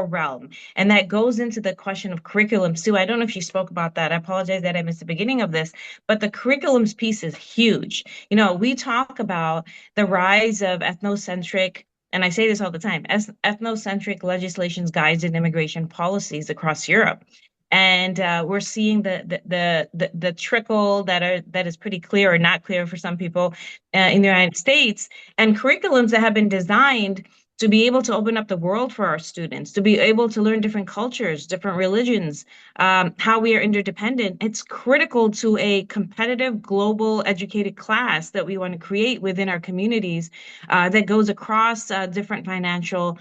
Speaker 12: realm. And that goes into the question of curriculums too. I don't know if you spoke about that. I apologize that I missed the beginning of this, but the curriculums piece is huge. You know, we talk about the rise of ethnocentric, and I say this all the time, ethnocentric legislations, guides, and immigration policies across Europe. And we're seeing the trickle that is pretty clear or not clear for some people in the United States, and curriculums that have been designed to be able to open up the world for our students, to be able to learn different cultures, different religions, how we are interdependent. It's critical to a competitive, global, educated class that we want to create within our communities that goes across different financial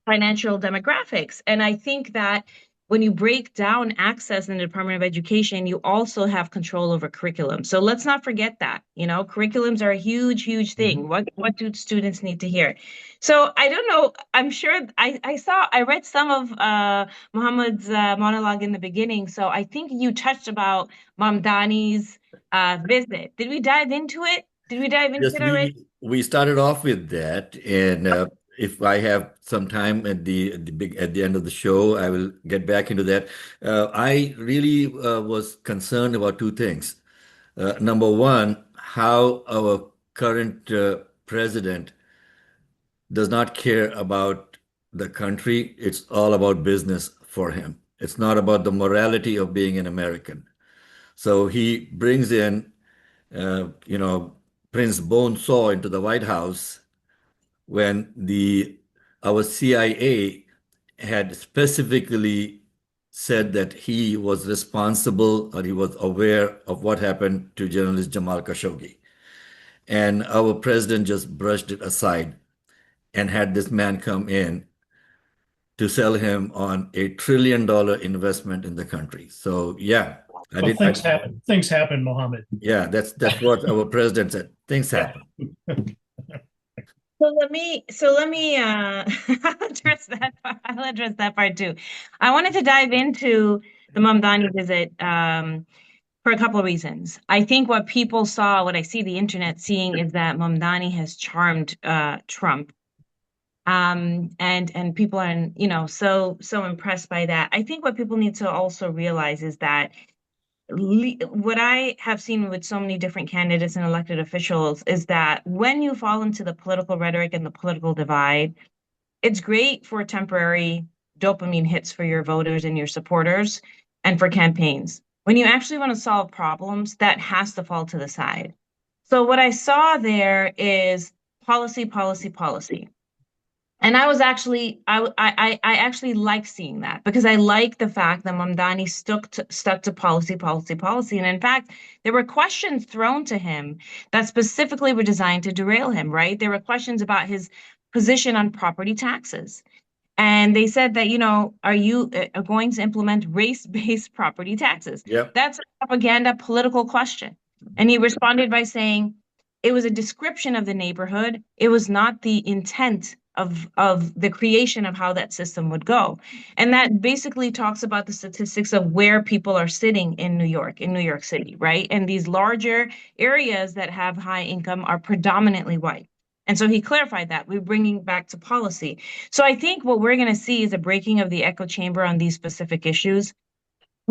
Speaker 12: demographics. And I think that when you break down access in the Department of Education, you also have control over curriculum. So let's not forget that, you know, curriculums are a huge, huge thing. What do students need to hear? So I don't know. I'm sure I read some of Muhammad's monologue in the beginning. So I think you touched about Mamdani's visit. Did we dive into it? Did we dive into
Speaker 3: Yes,
Speaker 12: it already?
Speaker 3: we started off with that, and if I have some time at the end of the show, I will get back into that. I really was concerned about two things. Number one, how our current president does not care about the country. It's all about business for him. It's not about the morality of being an American. So he brings in, Prince Bonesaw into the White House when our CIA had specifically said that he was responsible, or he was aware of what happened to journalist Jamal Khashoggi. And our president just brushed it aside and had this man come in to sell him on $1 trillion investment in the country. So yeah,
Speaker 5: Things happen, Mohammed.
Speaker 3: Yeah, that's what our president said. Things happen.
Speaker 12: So let me I'll address that part. I'll address that part too. I wanted to dive into the Mamdani visit for a couple of reasons. I think what people saw, what I see the internet seeing, is that Mamdani has charmed Trump. And people are, so impressed by that. I think what people need to also realize is that what I have seen with so many different candidates and elected officials is that when you fall into the political rhetoric and the political divide, it's great for temporary dopamine hits for your voters and your supporters and for campaigns. When you actually want to solve problems, that has to fall to the side. So what I saw there is policy, policy, policy. And I actually like seeing that, because I like the fact that Mamdani stuck to policy, policy, policy. And in fact, there were questions thrown to him that specifically were designed to derail him, right? There were questions about his position on property taxes. And they said that, are you going to implement race-based property taxes?
Speaker 3: Yep.
Speaker 12: That's a propaganda political question. And he responded by saying it was a description of the neighborhood. It was not the intent of the creation of how that system would go. And that basically talks about the statistics of where people are sitting in New York City, right? And these larger areas that have high income are predominantly white. And so he clarified that. We're bringing back to policy. So I think what we're going to see is a breaking of the echo chamber on these specific issues.